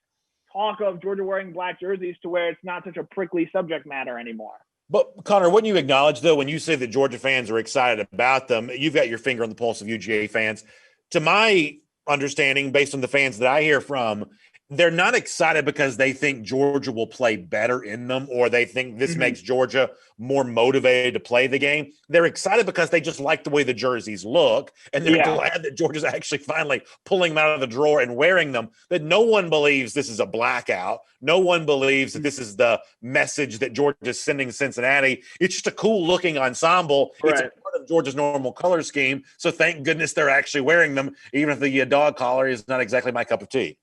S2: talk of Georgia wearing black jerseys to where it's not such a prickly subject matter anymore.
S1: But, Connor, wouldn't you acknowledge, though, when you say that Georgia fans are excited about them, you've got your finger on the pulse of UGA fans. To my understanding, based on the fans that I hear from, they're not excited because they think Georgia will play better in them or they think this makes Georgia more motivated to play the game. They're excited because they just like the way the jerseys look, and they're glad that Georgia's actually finally pulling them out of the drawer and wearing them, that no one believes this is a blackout. No one believes that this is the message that Georgia's sending Cincinnati. It's just a cool-looking ensemble. Right. It's a part of Georgia's normal color scheme, so thank goodness they're actually wearing them, even if the dog collar is not exactly my cup of tea.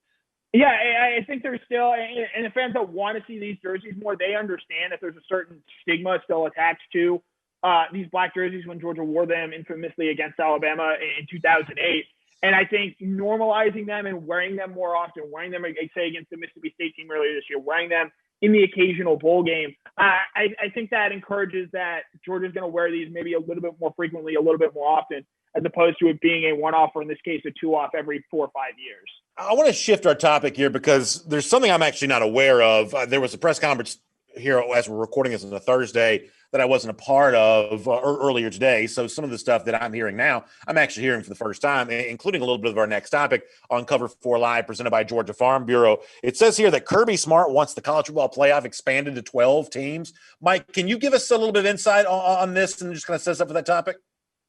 S2: Yeah, I think there's still, and the fans that want to see these jerseys more, they understand that there's a certain stigma still attached to these black jerseys when Georgia wore them infamously against Alabama in 2008. And I think normalizing them and wearing them more often, wearing them, say, against the Mississippi State team earlier this year, wearing them in the occasional bowl game, I think that encourages that Georgia's going to wear these maybe a little bit more frequently, a little bit more often, as opposed to it being a one-off or, in this case, a two-off every 4 or 5 years.
S1: I want to shift our topic here because there's something I'm actually not aware of. There was a press conference here as we're recording this on a Thursday that I wasn't a part of earlier today. So some of the stuff that I'm hearing now, I'm actually hearing for the first time, including a little bit of our next topic on Cover 4 Live presented by Georgia Farm Bureau. It says here that Kirby Smart wants the college football playoff expanded to 12 teams. Mike, can you give us a little bit of insight on this and just kind of set us up for that topic?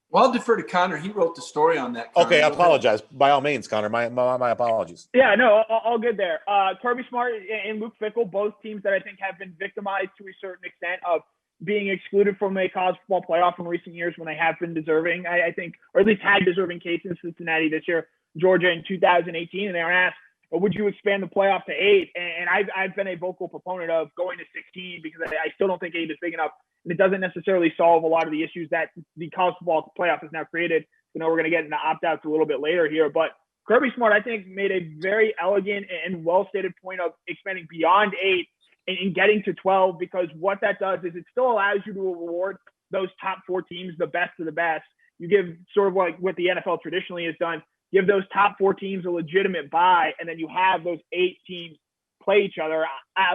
S3: Well, I'll defer to Connor. He wrote the story on that.
S1: Connor. Okay, I apologize. By all means, Connor. My apologies.
S2: Yeah, no, all good there. Kirby Smart and Luke Fickell, both teams that I think have been victimized to a certain extent of being excluded from a college football playoff in recent years when they have been deserving, I think, or at least had deserving cases. Cincinnati this year, Georgia in 2018, and they were asked, well, would you expand the playoff to 8? And I've been a vocal proponent of going to 16 because I still don't think 8 is big enough. And it doesn't necessarily solve a lot of the issues that the college football playoff has now created. You know, we're going to get into opt-outs a little bit later here. But Kirby Smart, I think, made a very elegant and well-stated point of expanding beyond 8 and getting to 12, because what that does is it still allows you to reward those top 4 teams, the best of the best. You give sort of like what the NFL traditionally has done, give those top 4 teams a legitimate bye, and then you have those 8 teams play each other.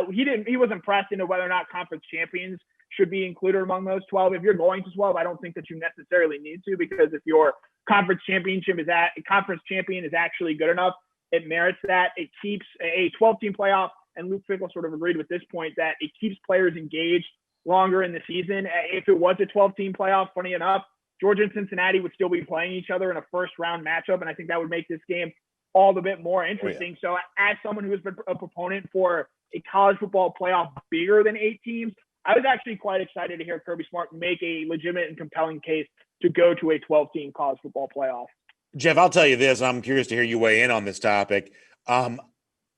S2: He wasn't pressed into whether or not conference champions should be included among those 12. If you're going to 12, I don't think that you necessarily need to, because if your conference champion is actually good enough, it merits that. It keeps a 12-team playoff, and Luke Fickell sort of agreed with this point that it keeps players engaged longer in the season. If it was a 12-team playoff, funny enough, Georgia and Cincinnati would still be playing each other in a first-round matchup, and I think that would make this game all the bit more interesting. So as someone who has been a proponent for a college football playoff bigger than 8 teams, I was actually quite excited to hear Kirby Smart make a legitimate and compelling case to go to a 12-team college football playoff.
S1: Jeff, I'll tell you this. I'm curious to hear you weigh in on this topic.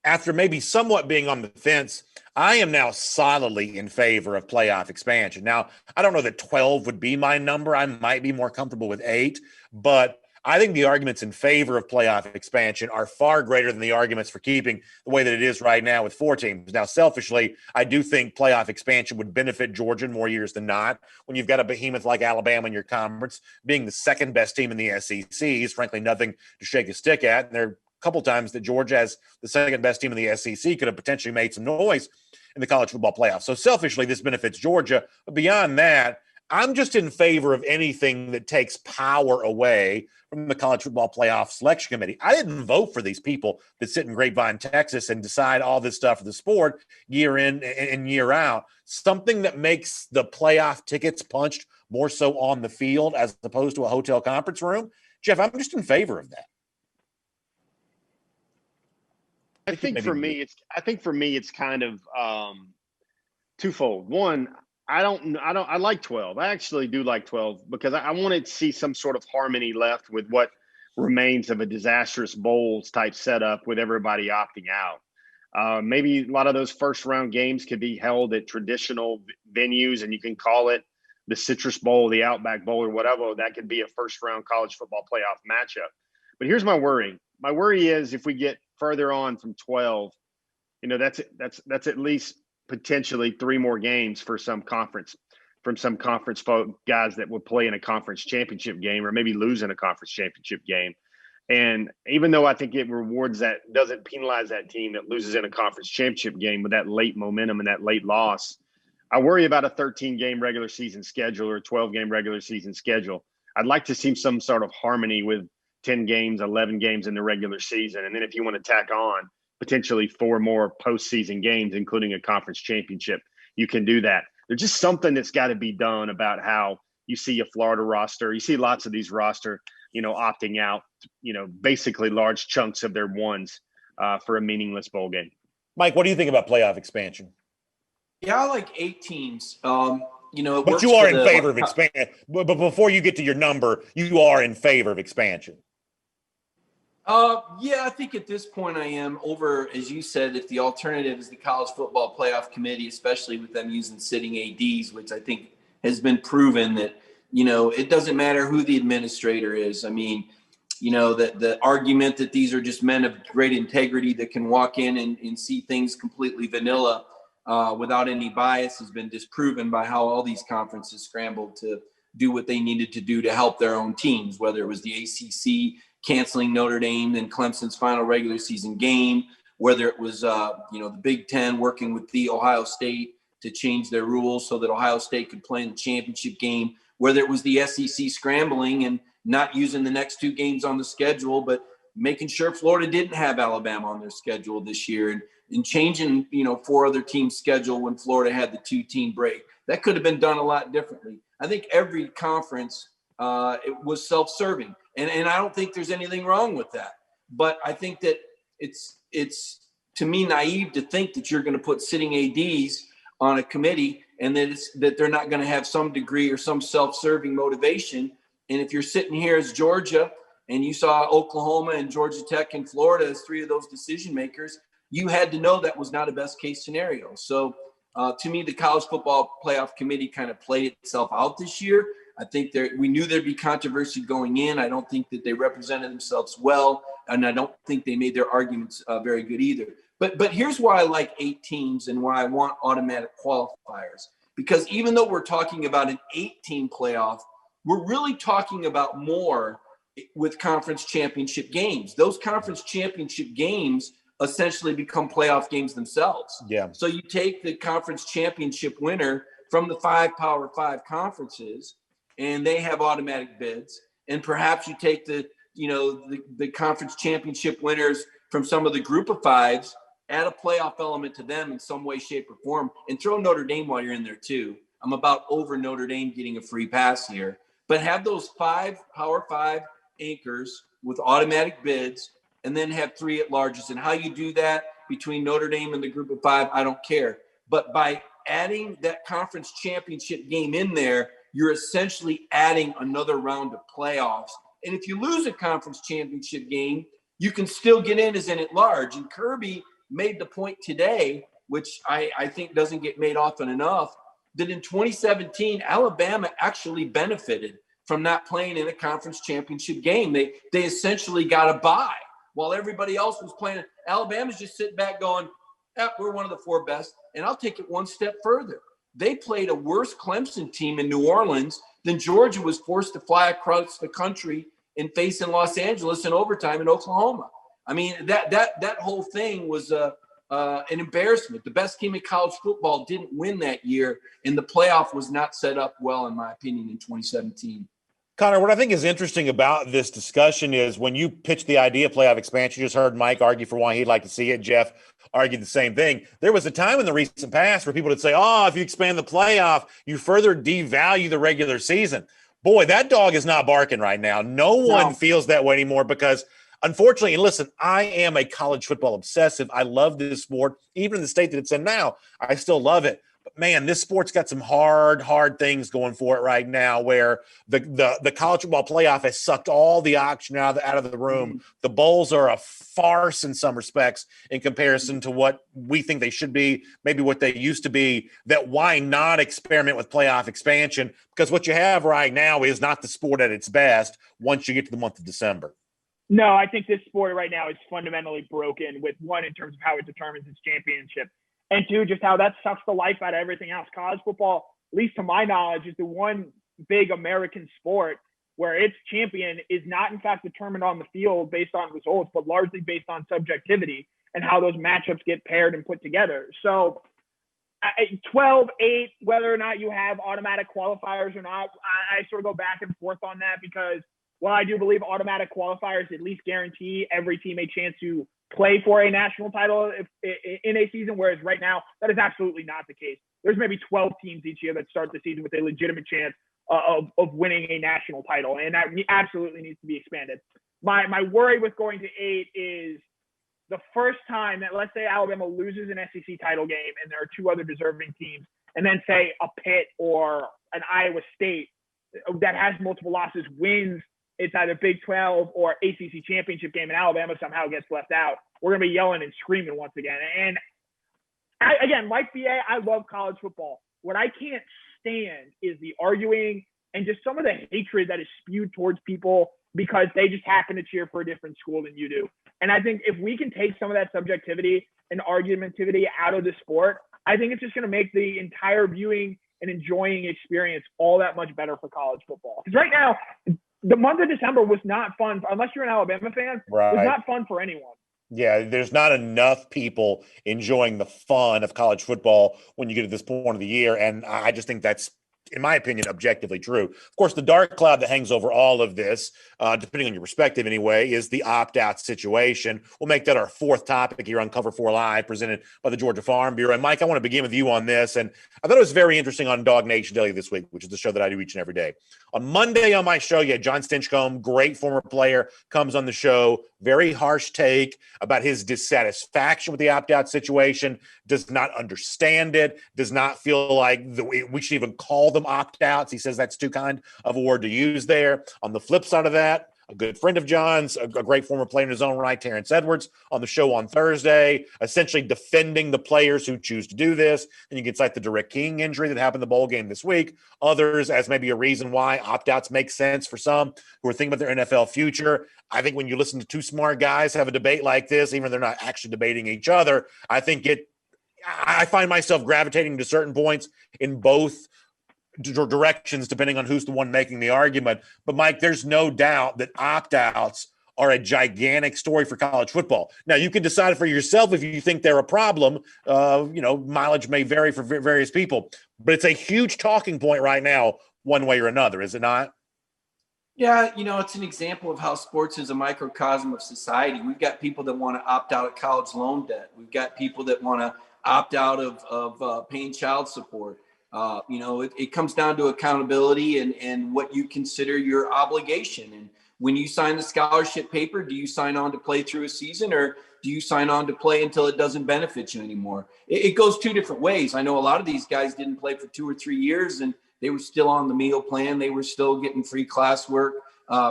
S1: After maybe somewhat being on the fence, I am now solidly in favor of playoff expansion. Now, I don't know that 12 would be my number. I might be more comfortable with 8, but I think the arguments in favor of playoff expansion are far greater than the arguments for keeping the way that it is right now with 4 teams. Now, selfishly, I do think playoff expansion would benefit Georgia in more years than not. When you've got a behemoth like Alabama in your conference, being the second best team in the SEC is frankly nothing to shake a stick at. And there are a couple times that Georgia, as the second best team in the SEC, could have potentially made some noise in the college football playoff. So selfishly, this benefits Georgia. But beyond that, I'm just in favor of anything that takes power away from the college football playoff selection committee. I didn't vote for these people that sit in Grapevine, Texas and decide all this stuff for the sport year in and year out. Something that makes the playoff tickets punched more so on the field as opposed to a hotel conference room. Jeff, I'm just in favor of that.
S4: I think for me, it's kind of twofold. One, I like 12. I actually do like 12 because I want to see some sort of harmony left with what remains of a disastrous bowls type setup with everybody opting out. Maybe a lot of those first round games could be held at traditional venues, and you can call it the Citrus Bowl, the Outback Bowl, or whatever. That could be a first round college football playoff matchup. But here's my worry. My worry is if we get further on from 12, that's at least potentially 3 more games for some conference folk guys that would play in a conference championship game or maybe lose in a conference championship game. And even though I think it rewards that, doesn't penalize that team that loses in a conference championship game with that late momentum and that late loss, I worry about a 13-game regular season schedule or a 12-game regular season schedule. I'd like to see some sort of harmony with 10 games, 11 games in the regular season. And then if you want to tack on potentially 4 more postseason games, including a conference championship, you can do that. There's just something that's got to be done about how you see a Florida roster. You see lots of these roster, opting out, basically large chunks of their ones for a meaningless bowl game.
S1: Mike, what do you think about playoff expansion?
S3: Yeah, I like 8 teams.
S1: But you are in favor of expansion. But before you get to your number, you are in favor of expansion.
S3: Yeah, I think at this point I am over, as you said, if the alternative is the College Football Playoff Committee, especially with them using sitting ADs, which I think has been proven that, it doesn't matter who the administrator is. I mean, the argument that these are just men of great integrity that can walk in and see things completely vanilla without any bias has been disproven by how all these conferences scrambled to do what they needed to do to help their own teams, whether it was the ACC canceling Notre Dame and Clemson's final regular season game, whether it was, the Big Ten working with the Ohio State to change their rules so that Ohio State could play in the championship game, whether it was the SEC scrambling and not using the next 2 games on the schedule, but making sure Florida didn't have Alabama on their schedule this year and changing, 4 other teams' schedule when Florida had the 2-team break. That could have been done a lot differently. I think every conference it was self-serving. And I don't think there's anything wrong with that. But I think that it's to me naive to think that you're going to put sitting ADs on a committee and that they're not going to have some degree or some self-serving motivation. And if you're sitting here as Georgia and you saw Oklahoma and Georgia Tech and Florida as 3 of those decision makers, you had to know that was not a best case scenario. So to me, the College Football Playoff Committee kind of played itself out this year. I think we knew there'd be controversy going in. I don't think that they represented themselves well, and I don't think they made their arguments very good either. But here's why I like 8 teams and why I want automatic qualifiers. Because even though we're talking about an 8-team playoff, we're really talking about more with conference championship games. Those conference championship games essentially become playoff games themselves.
S1: Yeah.
S3: So you take the conference championship winner from the 5 Power 5 conferences, and they have automatic bids. And perhaps you take the conference championship winners from some of the group of 5s, add a playoff element to them in some way, shape, or form, and throw Notre Dame while you're in there too. I'm about over Notre Dame getting a free pass here. But have those 5 Power 5 anchors with automatic bids, and then have 3 at-larges. And how you do that between Notre Dame and the group of 5, I don't care. But by adding that conference championship game in there, you're essentially adding another round of playoffs. And if you lose a conference championship game, you can still get in as an at-large. And Kirby made the point today, which I think doesn't get made often enough, that in 2017, Alabama actually benefited from not playing in a conference championship game. They essentially got a bye while everybody else was playing. Alabama's just sitting back going, we're one of the 4 best. And I'll take it one step further. They played a worse Clemson team in New Orleans than Georgia was forced to fly across the country and face in Los Angeles in overtime in Oklahoma. I mean, that whole thing was an embarrassment. The best team in college football didn't win that year, and the playoff was not set up well, in my opinion, in 2017.
S1: Connor, what I think is interesting about this discussion is when you pitch the idea of playoff expansion, you just heard Mike argue for why he'd like to see it. Jeff argued the same thing. There was a time in the recent past where people would say, oh, if you expand the playoff, you further devalue the regular season. Boy, that dog is not barking right now. No one feels that way anymore because, unfortunately, and listen, I am a college football obsessive. I love this sport. Even in the state that it's in now, I still love it. But man, this sport's got some hard things going for it right now where the college football playoff has sucked all the oxygen out of the room. Mm-hmm. The bowls are a farce in some respects in comparison to what we think they should be, maybe what they used to be. That why not experiment with playoff expansion? Because what you have right now is not the sport at its best once you get to the month of December.
S2: No, I think this sport right now is fundamentally broken with one, in terms of how it determines its championship. And two, just how that sucks the life out of everything else. College football, at least to my knowledge, is the one big American sport where its champion is not, in fact, determined on the field based on results, but largely based on subjectivity and how those matchups get paired and put together. So 12-8, whether or not you have automatic qualifiers or not, I sort of go back and forth on that because while I do believe automatic qualifiers at least guarantee every team a chance to play for a national title in a season, whereas right now that is absolutely not the case. There's maybe 12 teams each year that start the season with a legitimate chance of winning a national title, and that absolutely needs to be expanded. My worry with going to 8 is the first time that, let's say, Alabama loses an SEC title game and there are two other deserving teams, and then say a Pitt or an Iowa State that has multiple losses wins it's either Big 12 or ACC championship game, and Alabama somehow gets left out, we're going to be yelling and screaming once again. And again, like BA, I love college football. What I can't stand is the arguing and just some of the hatred that is spewed towards people because they just happen to cheer for a different school than you do. And I think if we can take some of that subjectivity and argumentativity out of the sport, I think it's just going to make the entire viewing and enjoying experience all that much better for college football. Because right now, the month of December was not fun, unless you're an Alabama fan. Right. It was not fun for anyone.
S1: Yeah, there's not enough people enjoying the fun of college football when you get to this point of the year. And I just think that's, in my opinion, objectively true. Of course, the dark cloud that hangs over all of this, depending on your perspective anyway, is the opt-out situation. We'll make that our fourth topic here on Cover 4 Live, presented by the Georgia Farm Bureau. And Mike, I want to begin with you on this. And I thought it was very interesting on Dog Nation Daily this week, which is the show that I do each and every day. On Monday on my show, you had John Stinchcomb, great former player, comes on the show. Very harsh take about his dissatisfaction with the opt-out situation, does not understand it, does not feel like we should even call them opt-outs. He says that's too kind of a word to use there. On the flip side of that, a good friend of John's, a great former player in his own right, Terrence Edwards, on the show on Thursday, essentially defending the players who choose to do this. And you can cite the Derek King injury that happened in the bowl game this week. Others as maybe a reason why opt-outs make sense for some who are thinking about their NFL future. I think when you listen to two smart guys have a debate like this, even if they're not actually debating each other, I find myself gravitating to certain points in both directions depending on who's the one making the argument. But Mike, there's no doubt that opt-outs are a gigantic story for college football. Now, you can decide for yourself if you think they're a problem. Mileage may vary for various people, but it's a huge talking point right now, one way or another, is it not?
S3: Yeah, it's an example of how sports is a microcosm of society. We've got people that want to opt out of college loan debt. We've got people that want to opt out of paying child support. It comes down to accountability and what you consider your obligation. And when you sign the scholarship paper, do you sign on to play through a season, or do you sign on to play until it doesn't benefit you anymore? It goes two different ways. I know a lot of these guys didn't play for 2 or 3 years and they were still on the meal plan. They were still getting free classwork,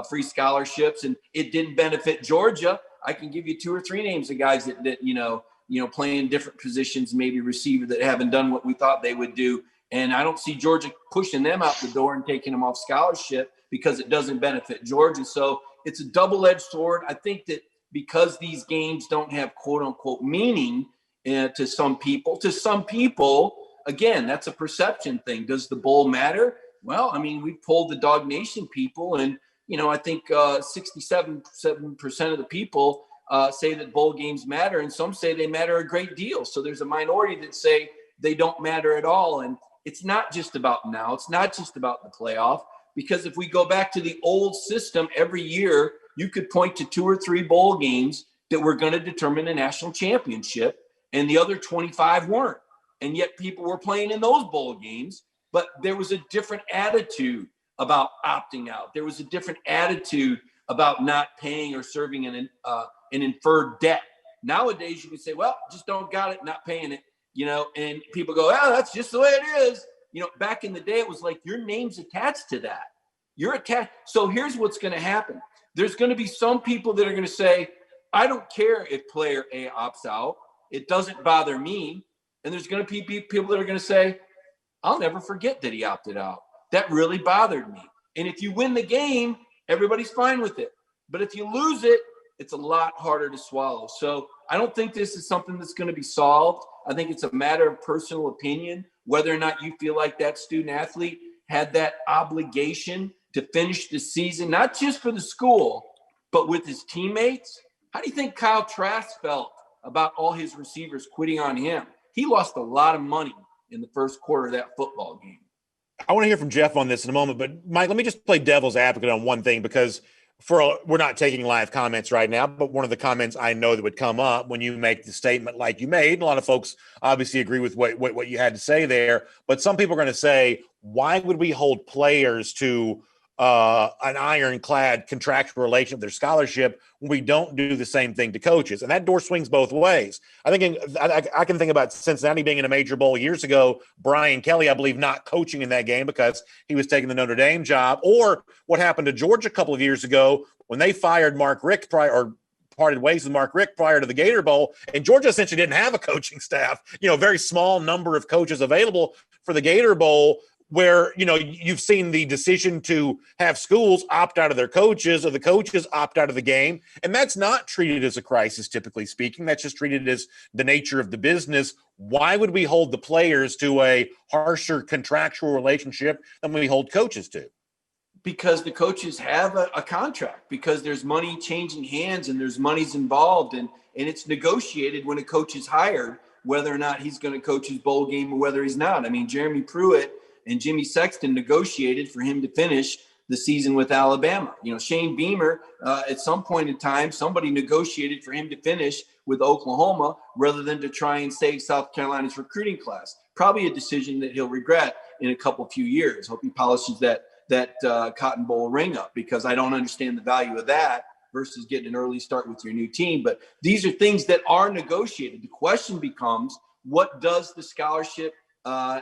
S3: free scholarships, and it didn't benefit Georgia. I can give you 2 or 3 names of guys that playing different positions, maybe receiver, that haven't done what we thought they would do. And I don't see Georgia pushing them out the door and taking them off scholarship because it doesn't benefit Georgia. So it's a double-edged sword. I think that because these games don't have quote unquote meaning to some people, again, that's a perception thing. Does the bowl matter? Well, I mean, we polled the Dog Nation people, and, I think 67% of the people say that bowl games matter, and some say they matter a great deal. So there's a minority that say they don't matter at all. And it's not just about now. It's not just about the playoff, because if we go back to the old system, every year you could point to 2 or 3 bowl games that were going to determine a national championship, and the other 25 weren't. And yet people were playing in those bowl games, but there was a different attitude about opting out. There was a different attitude about not paying or serving an inferred debt. Nowadays, you can say, well, just don't got it, not paying it, and people go, oh, that's just the way it is. Back in the day, it was like your name's attached to that. You're attached. So here's what's going to happen. There's going to be some people that are going to say, I don't care if player A opts out. It doesn't bother me. And there's going to be people that are going to say, I'll never forget that he opted out. That really bothered me. And if you win the game, everybody's fine with it. But if you lose it, it's a lot harder to swallow. So I don't think this is something that's going to be solved. I think it's a matter of personal opinion, whether or not you feel like that student athlete had that obligation to finish the season, not just for the school, but with his teammates. How do you think Kyle Trask felt about all his receivers quitting on him? He lost a lot of money in the first quarter of that football game.
S1: I want to hear from Jeff on this in a moment, but Mike, let me just play devil's advocate on one thing, because we're not taking live comments right now, but one of the comments I know that would come up when you make the statement like you made, and a lot of folks obviously agree with what you had to say there, but some people are going to say, why would we hold players to an ironclad contractual relation with their scholarship when we don't do the same thing to coaches? And that door swings both ways. I can think about Cincinnati being in a major bowl years ago, Brian Kelly, I believe, not coaching in that game because he was taking the Notre Dame job, or what happened to Georgia a couple of years ago when they fired Mark Richt parted ways with Mark Richt prior to the Gator Bowl, and Georgia essentially didn't have a coaching staff, very small number of coaches available for the Gator Bowl, where, you've seen the decision to have schools opt out of their coaches or the coaches opt out of the game. And that's not treated as a crisis, typically speaking. That's just treated as the nature of the business. Why would we hold the players to a harsher contractual relationship than we hold coaches to?
S3: Because the coaches have a contract, because there's money changing hands and there's monies involved, and it's negotiated when a coach is hired, whether or not he's going to coach his bowl game or whether he's not. I mean, Jeremy Pruitt and Jimmy Sexton negotiated for him to finish the season with Alabama. Shane Beamer, at some point in time, somebody negotiated for him to finish with Oklahoma rather than to try and save South Carolina's recruiting class. Probably a decision that he'll regret in a few years. Hope he polishes that Cotton Bowl ring up, because I don't understand the value of that versus getting an early start with your new team. But these are things that are negotiated. The question becomes, what does the scholarship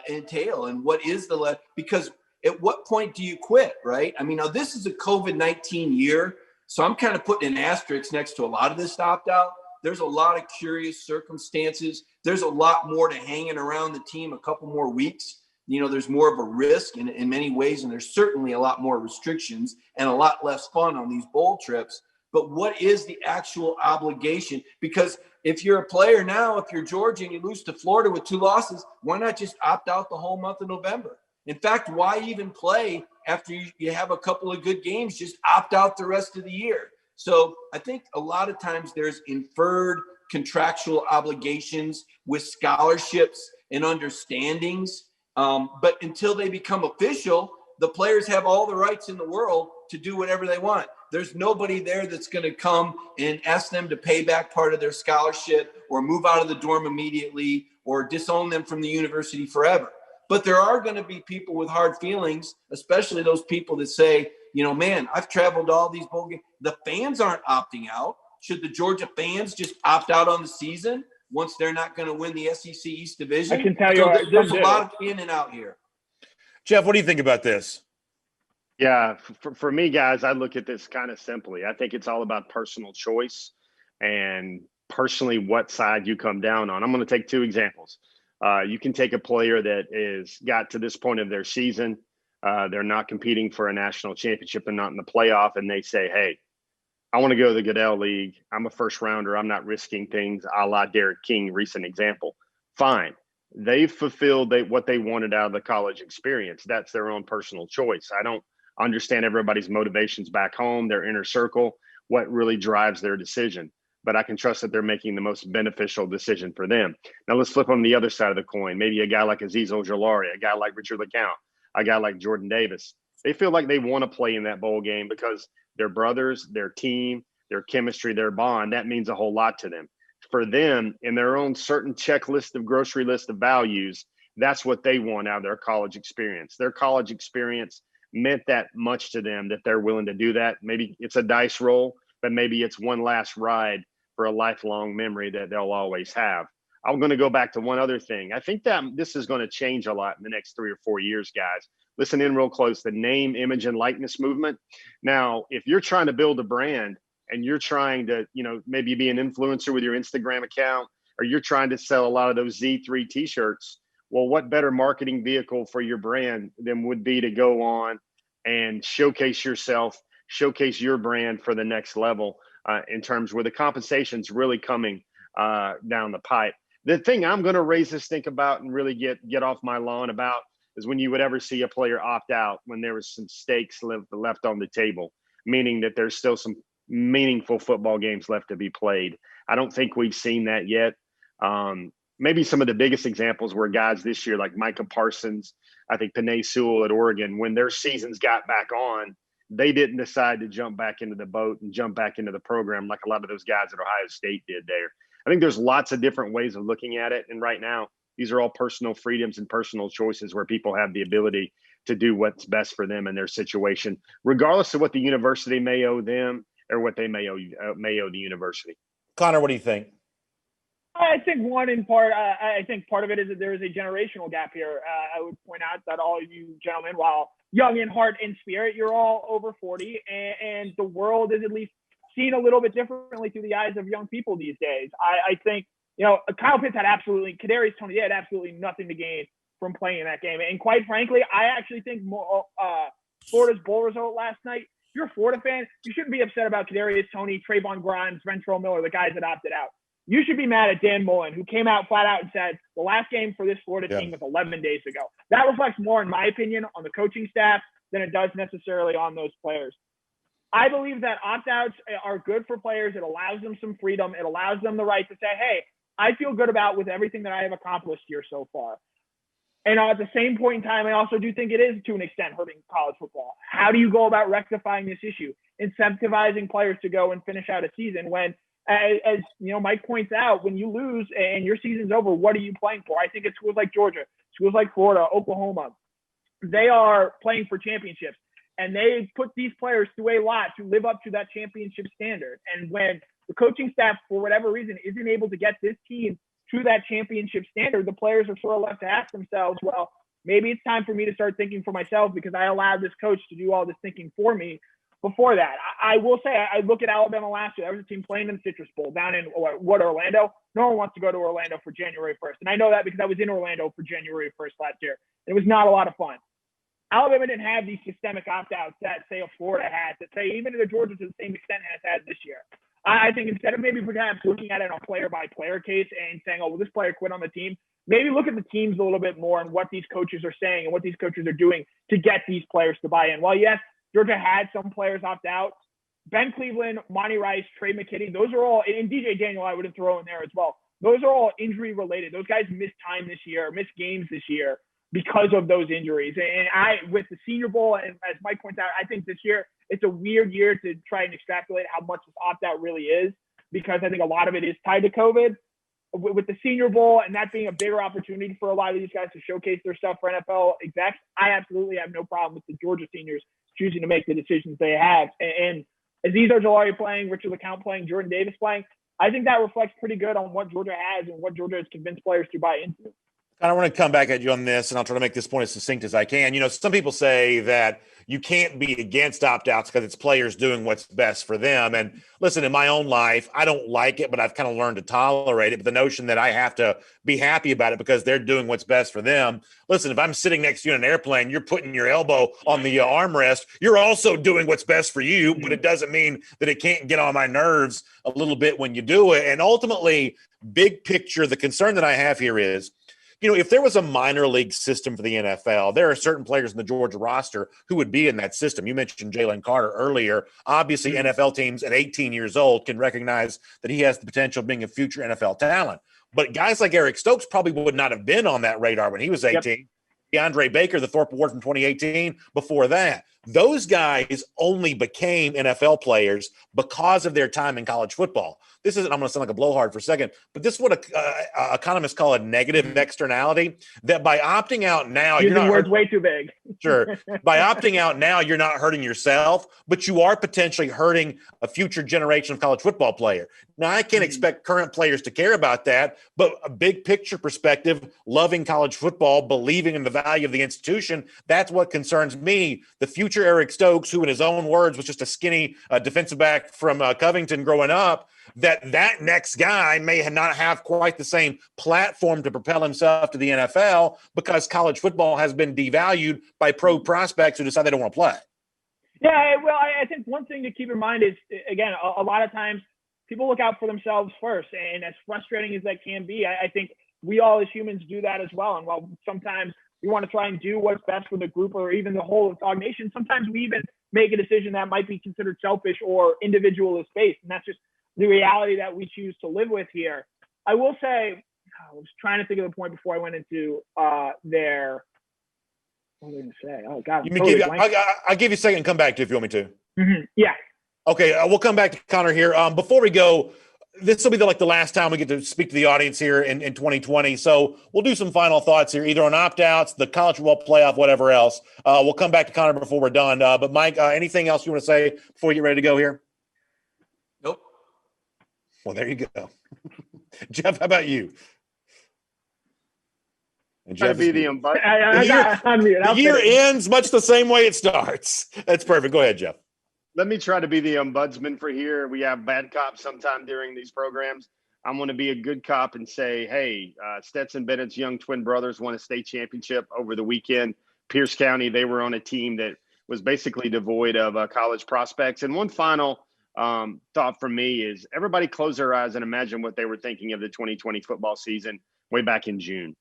S3: entail, and what is because at what point do you quit, right? I mean, now this is a COVID-19 year, so I'm kind of putting an asterisk next to a lot of this opt-out. There's a lot of curious circumstances. There's a lot more to hanging around the team a couple more weeks. There's more of a risk in many ways, and there's certainly a lot more restrictions and a lot less fun on these bowl trips. But what is the actual obligation? Because if you're a player now, if you're Georgia and you lose to Florida with 2 losses, why not just opt out the whole month of November? In fact, why even play after you have a couple of good games? Just opt out the rest of the year. So I think a lot of times there's inferred contractual obligations with scholarships and understandings. But until they become official, the players have all the rights in the world to do whatever they want. There's nobody there that's going to come and ask them to pay back part of their scholarship or move out of the dorm immediately or disown them from the university forever. But there are going to be people with hard feelings, especially those people that say, man, I've traveled to all these bowl games. The fans aren't opting out. Should the Georgia fans just opt out on the season once they're not going to win the SEC East Division?
S2: I can tell you,
S3: there's a lot of in and out here.
S1: Jeff, what do you think about this?
S4: Yeah, for me, guys, I look at this kind of simply. I think it's all about personal choice and personally what side you come down on. I'm going to take 2 examples. You can take a player that is got to this point of their season. They're not competing for a national championship and not in the playoff. And they say, hey, I want to go to the Goodell League. I'm a first rounder. I'm not risking things, a la Derek King, recent example. Fine. They've fulfilled what they wanted out of the college experience. That's their own personal choice. I don't understand everybody's motivations back home, their inner circle, what really drives their decision. but I can trust that they're making the most beneficial decision for them. Now let's flip on the other side of the coin. Maybe a guy like Azeez Ojulari, a guy like Richard LeCount, a guy like Jordan Davis. They feel like they want to play in that bowl game because their brothers, their team, their chemistry, their bond, that means a whole lot to them. For them, in their own certain checklist of grocery list of values, that's what they want out of their college experience. Their college experience meant that much to them that they're willing to do that. Maybe it's a dice roll, but maybe it's one last ride for a lifelong memory that they'll always have. I'm going to go back to one other thing. I think that this is going to change a lot in the next 3 or 4 years, guys. Listen in real close, the name, image, and likeness movement. Now, if you're trying to build a brand and you're trying to, maybe be an influencer with your Instagram account, or you're trying to sell a lot of those Z3 t-shirts, well, what better marketing vehicle for your brand than would be to go on and showcase yourself, showcase your brand for the next level in terms where the compensation's really coming down the pipe. The thing I'm going to raise this think about and really get off my lawn about is when you would ever see a player opt out when there was some stakes left on the table, meaning that there's still some meaningful football games left to be played. I don't think we've seen that yet. Maybe some of the biggest examples were guys this year like Micah Parsons, I think Penei Sewell at Oregon, when their seasons got back on, they didn't decide to jump back into the boat and jump back into the program like a lot of those guys at Ohio State did there. I think there's lots of different ways of looking at it. And right now, these are all personal freedoms and personal choices where people have the ability to do what's best for them in their situation, regardless of what the university may owe them or what they may owe the university.
S1: Connor, what do you think?
S2: I think I think part of it is that there is a generational gap here. I would point out that all of you gentlemen, while young in heart and spirit, you're all over 40, and the world is at least seen a little bit differently through the eyes of young people these days. I think, Kyle Pitts Kadarius Toney, they had absolutely nothing to gain from playing in that game. And quite frankly, I actually think Florida's bowl result last night, if you're a Florida fan, you shouldn't be upset about Kadarius Toney, Trayvon Grimes, Ventrell Miller, the guys that opted out. You should be mad at Dan Mullen, who came out flat out and said the last game for this Florida team was 11 days ago. That reflects more, in my opinion, on the coaching staff than it does necessarily on those players. I believe that opt-outs are good for players. It allows them some freedom. It allows them the right to say, hey, I feel good about with everything that I have accomplished here so far. And at the same point in time, I also do think it is, to an extent, hurting college football. How do you go about rectifying this issue? Incentivizing players to go and finish out a season when, as Mike points out, when you lose and your season's over, what are you playing for? I think it's schools like Georgia, schools like Florida, Oklahoma. They are playing for championships, and they put these players through a lot to live up to that championship standard. And when the coaching staff, for whatever reason, isn't able to get this team to that championship standard, the players are sort of left to ask themselves, well, maybe it's time for me to start thinking for myself because I allowed this coach to do all this thinking for me. Before that, I will say, I look at Alabama last year. There was a team playing in the Citrus Bowl down in Orlando. No one wants to go to Orlando for January 1st. And I know that because I was in Orlando for January 1st last year. It was not a lot of fun. Alabama didn't have these systemic opt-outs that, say, a Florida had, that, say, even the Georgia to the same extent has had this year. I think instead of maybe perhaps looking at it on a player-by-player case and saying, oh, well, this player quit on the team, maybe look at the teams a little bit more and what these coaches are saying and what these coaches are doing to get these players to buy in. Well, yes, Georgia had some players opt out. Ben Cleveland, Monty Rice, Trey McKitty, those are all, and DJ Daniel I would throw in there as well. Those are all injury related. Those guys missed time this year, missed games this year because of those injuries. And with the Senior Bowl, and as Mike points out, I think this year it's a weird year to try and extrapolate how much this opt-out really is, because I think a lot of it is tied to COVID. With the Senior Bowl and that being a bigger opportunity for a lot of these guys to showcase their stuff for NFL execs, I absolutely have no problem with the Georgia seniors choosing to make the decisions they have. And Azeez Ojulari playing, Richard LeCount playing, Jordan Davis playing, I think that reflects pretty good on what Georgia has and what Georgia has convinced players to buy into.
S1: I want to come back at you on this, and I'll try to make this point as succinct as I can. Some people say that you can't be against opt-outs because it's players doing what's best for them. And listen, in my own life, I don't like it, but I've kind of learned to tolerate it. But the notion that I have to be happy about it because they're doing what's best for them. Listen, if I'm sitting next to you in an airplane, you're putting your elbow on the armrest, you're also doing what's best for you, but it doesn't mean that it can't get on my nerves a little bit when you do it. And ultimately, big picture, the concern that I have here is, if there was a minor league system for the NFL, there are certain players in the Georgia roster who would be in that system. You mentioned Jalen Carter earlier. Obviously, NFL teams at 18 years old can recognize that he has the potential of being a future NFL talent. But guys like Eric Stokes probably would not have been on that radar when he was 18. Yep. DeAndre Baker, the Thorpe Award from 2018, before that. Those guys only became NFL players because of their time in college football. This isn't, I'm going to sound like a blowhard for a second, but this is what economists call a negative externality, that by opting out now,
S2: you're not words way too big.
S1: Sure. By opting out now, you're not hurting yourself, but you are potentially hurting a future generation of college football player. Now, I can't expect current players to care about that, but a big picture perspective, loving college football, believing in the value of the institution, that's what concerns me. The future Eric Stokes, who in his own words was just a skinny defensive back from Covington growing up, that next guy may not have quite the same platform to propel himself to the NFL because college football has been devalued by pro prospects who decide they don't want to play.
S2: Yeah, well, I think one thing to keep in mind is, again, a lot of times people look out for themselves first, and as frustrating as that can be, I think we all as humans do that as well. And while sometimes we want to try and do what's best for the group or even the whole of Dog Nation, sometimes we even make a decision that might be considered selfish or individualist-based, and that's just the reality that we choose to live with here. I will say, I was trying to think of the point before I went into their. What was I going to say? Oh God!
S1: I'll give you a second and come back to you if you want me to.
S2: Mm-hmm. Yeah.
S1: Okay, we'll come back to Connor here. Before we go, this will be the last time we get to speak to the audience here in 2020. So we'll do some final thoughts here, either on opt-outs, the college football playoff, whatever else. We'll come back to Connor before we're done. But Mike, anything else you want to say before we get ready to go here?
S3: Nope.
S1: Well, there you go. Jeff, how about you? And Jeff
S4: be the
S1: year ends much the same way it starts. That's perfect. Go ahead, Jeff.
S4: Let me try to be the ombudsman for here. We have bad cops sometime during these programs. I'm going to be a good cop and say, hey, Stetson Bennett's young twin brothers won a state championship over the weekend. Pierce County, they were on a team that was basically devoid of college prospects. And one final thought from me is everybody close their eyes and imagine what they were thinking of the 2020 football season way back in June.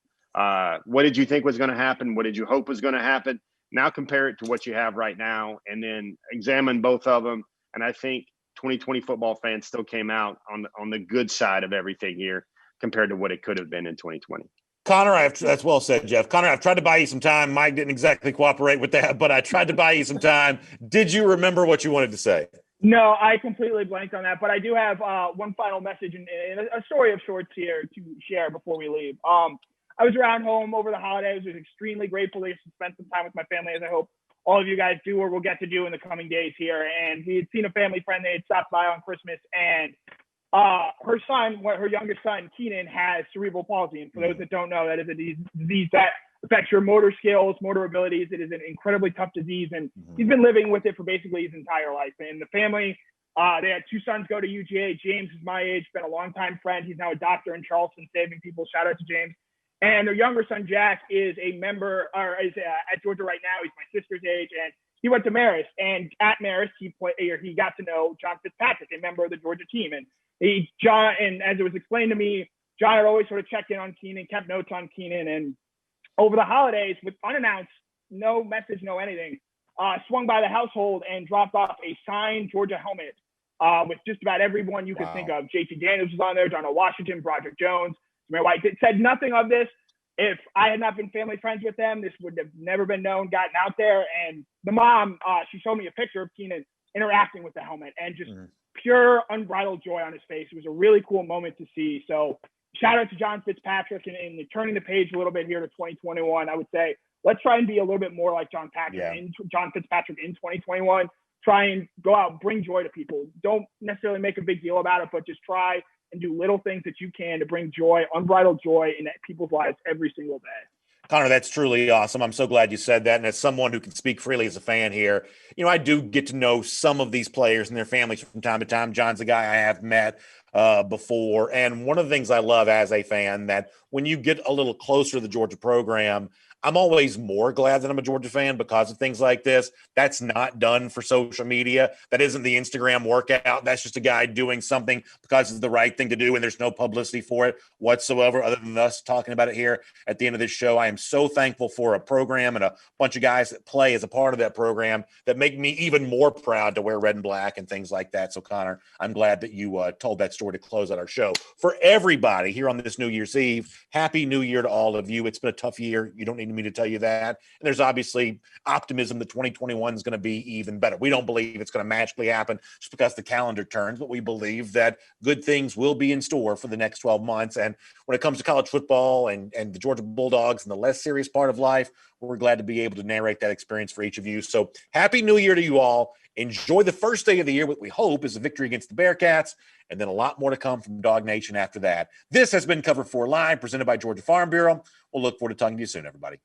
S4: What did you think was going to happen? What did you hope was going to happen? Now compare it to what you have right now and then examine both of them. And I think 2020 football fans still came out on the good side of everything here compared to what it could have been in 2020.
S1: Connor, that's well said, Jeff. Connor, I've tried to buy you some time. Mike didn't exactly cooperate with that, but I tried to buy you some time. Did you remember what you wanted to say?
S2: No, I completely blanked on that, but I do have one final message and a story of sorts here to share before we leave. I was around home over the holidays. I was extremely grateful to spend some time with my family, as I hope all of you guys do or will get to do in the coming days here. And we had seen a family friend. They had stopped by on Christmas, and her son, her youngest son, Keenan, has cerebral palsy. And for those that don't know, that is a disease that affects your motor skills, motor abilities. It is an incredibly tough disease, and he's been living with it for basically his entire life. And the family, they had two sons go to UGA. James is my age, been a longtime friend. He's now a doctor in Charleston, saving people. Shout out to James. And their younger son, Jack, is a member or is at Georgia right now. He's my sister's age, and he went to Marist. And at Marist, he got to know John Fitzpatrick, a member of the Georgia team. And and as it was explained to me, John had always sort of checked in on Keenan, kept notes on Keenan, and over the holidays, with unannounced, no message, no anything, swung by the household and dropped off a signed Georgia helmet with just about everyone you could think of. JT Daniels was on there, Darnell Washington, Broderick Jones. White said nothing of this. If I had not been family friends with them, this would have never been known, gotten out there. And the mom, she showed me a picture of Keenan interacting with the helmet and just pure unbridled joy on his face. It was a really cool moment to see. So shout out to John Fitzpatrick and turning the page a little bit here to 2021. I would say let's try and be a little bit more like John Fitzpatrick in 2021. Try and go out, bring joy to people. Don't necessarily make a big deal about it, but just try and do little things that you can to bring joy, unbridled joy in people's lives every single day.
S1: Connor, that's truly awesome. I'm so glad you said that. And as someone who can speak freely as a fan here, I do get to know some of these players and their families from time to time. John's a guy I have met before. And one of the things I love as a fan, that when you get a little closer to the Georgia program, I'm always more glad that I'm a Georgia fan because of things like this. That's not done for social media. That isn't the Instagram workout. That's just a guy doing something because it's the right thing to do, and there's no publicity for it whatsoever other than us talking about it here at the end of this show. I am so thankful for a program and a bunch of guys that play as a part of that program that make me even more proud to wear red and black and things like that. So, Connor, I'm glad that you told that story to close out our show. For everybody here on this New Year's Eve, Happy New Year to all of you. It's been a tough year. You don't need me to tell you that. And there's obviously optimism that 2021 is going to be even better. We don't believe it's going to magically happen just because the calendar turns, but we believe that good things will be in store for the next 12 months. And when it comes to college football and the Georgia Bulldogs and the less serious part of life, we're glad to be able to narrate that experience for each of you. So Happy New Year to you all. Enjoy the first day of the year, what we hope is a victory against the Bearcats, and then a lot more to come from Dog Nation after that. This has been Cover 4 Live, presented by Georgia Farm Bureau. We'll look forward to talking to you soon, everybody.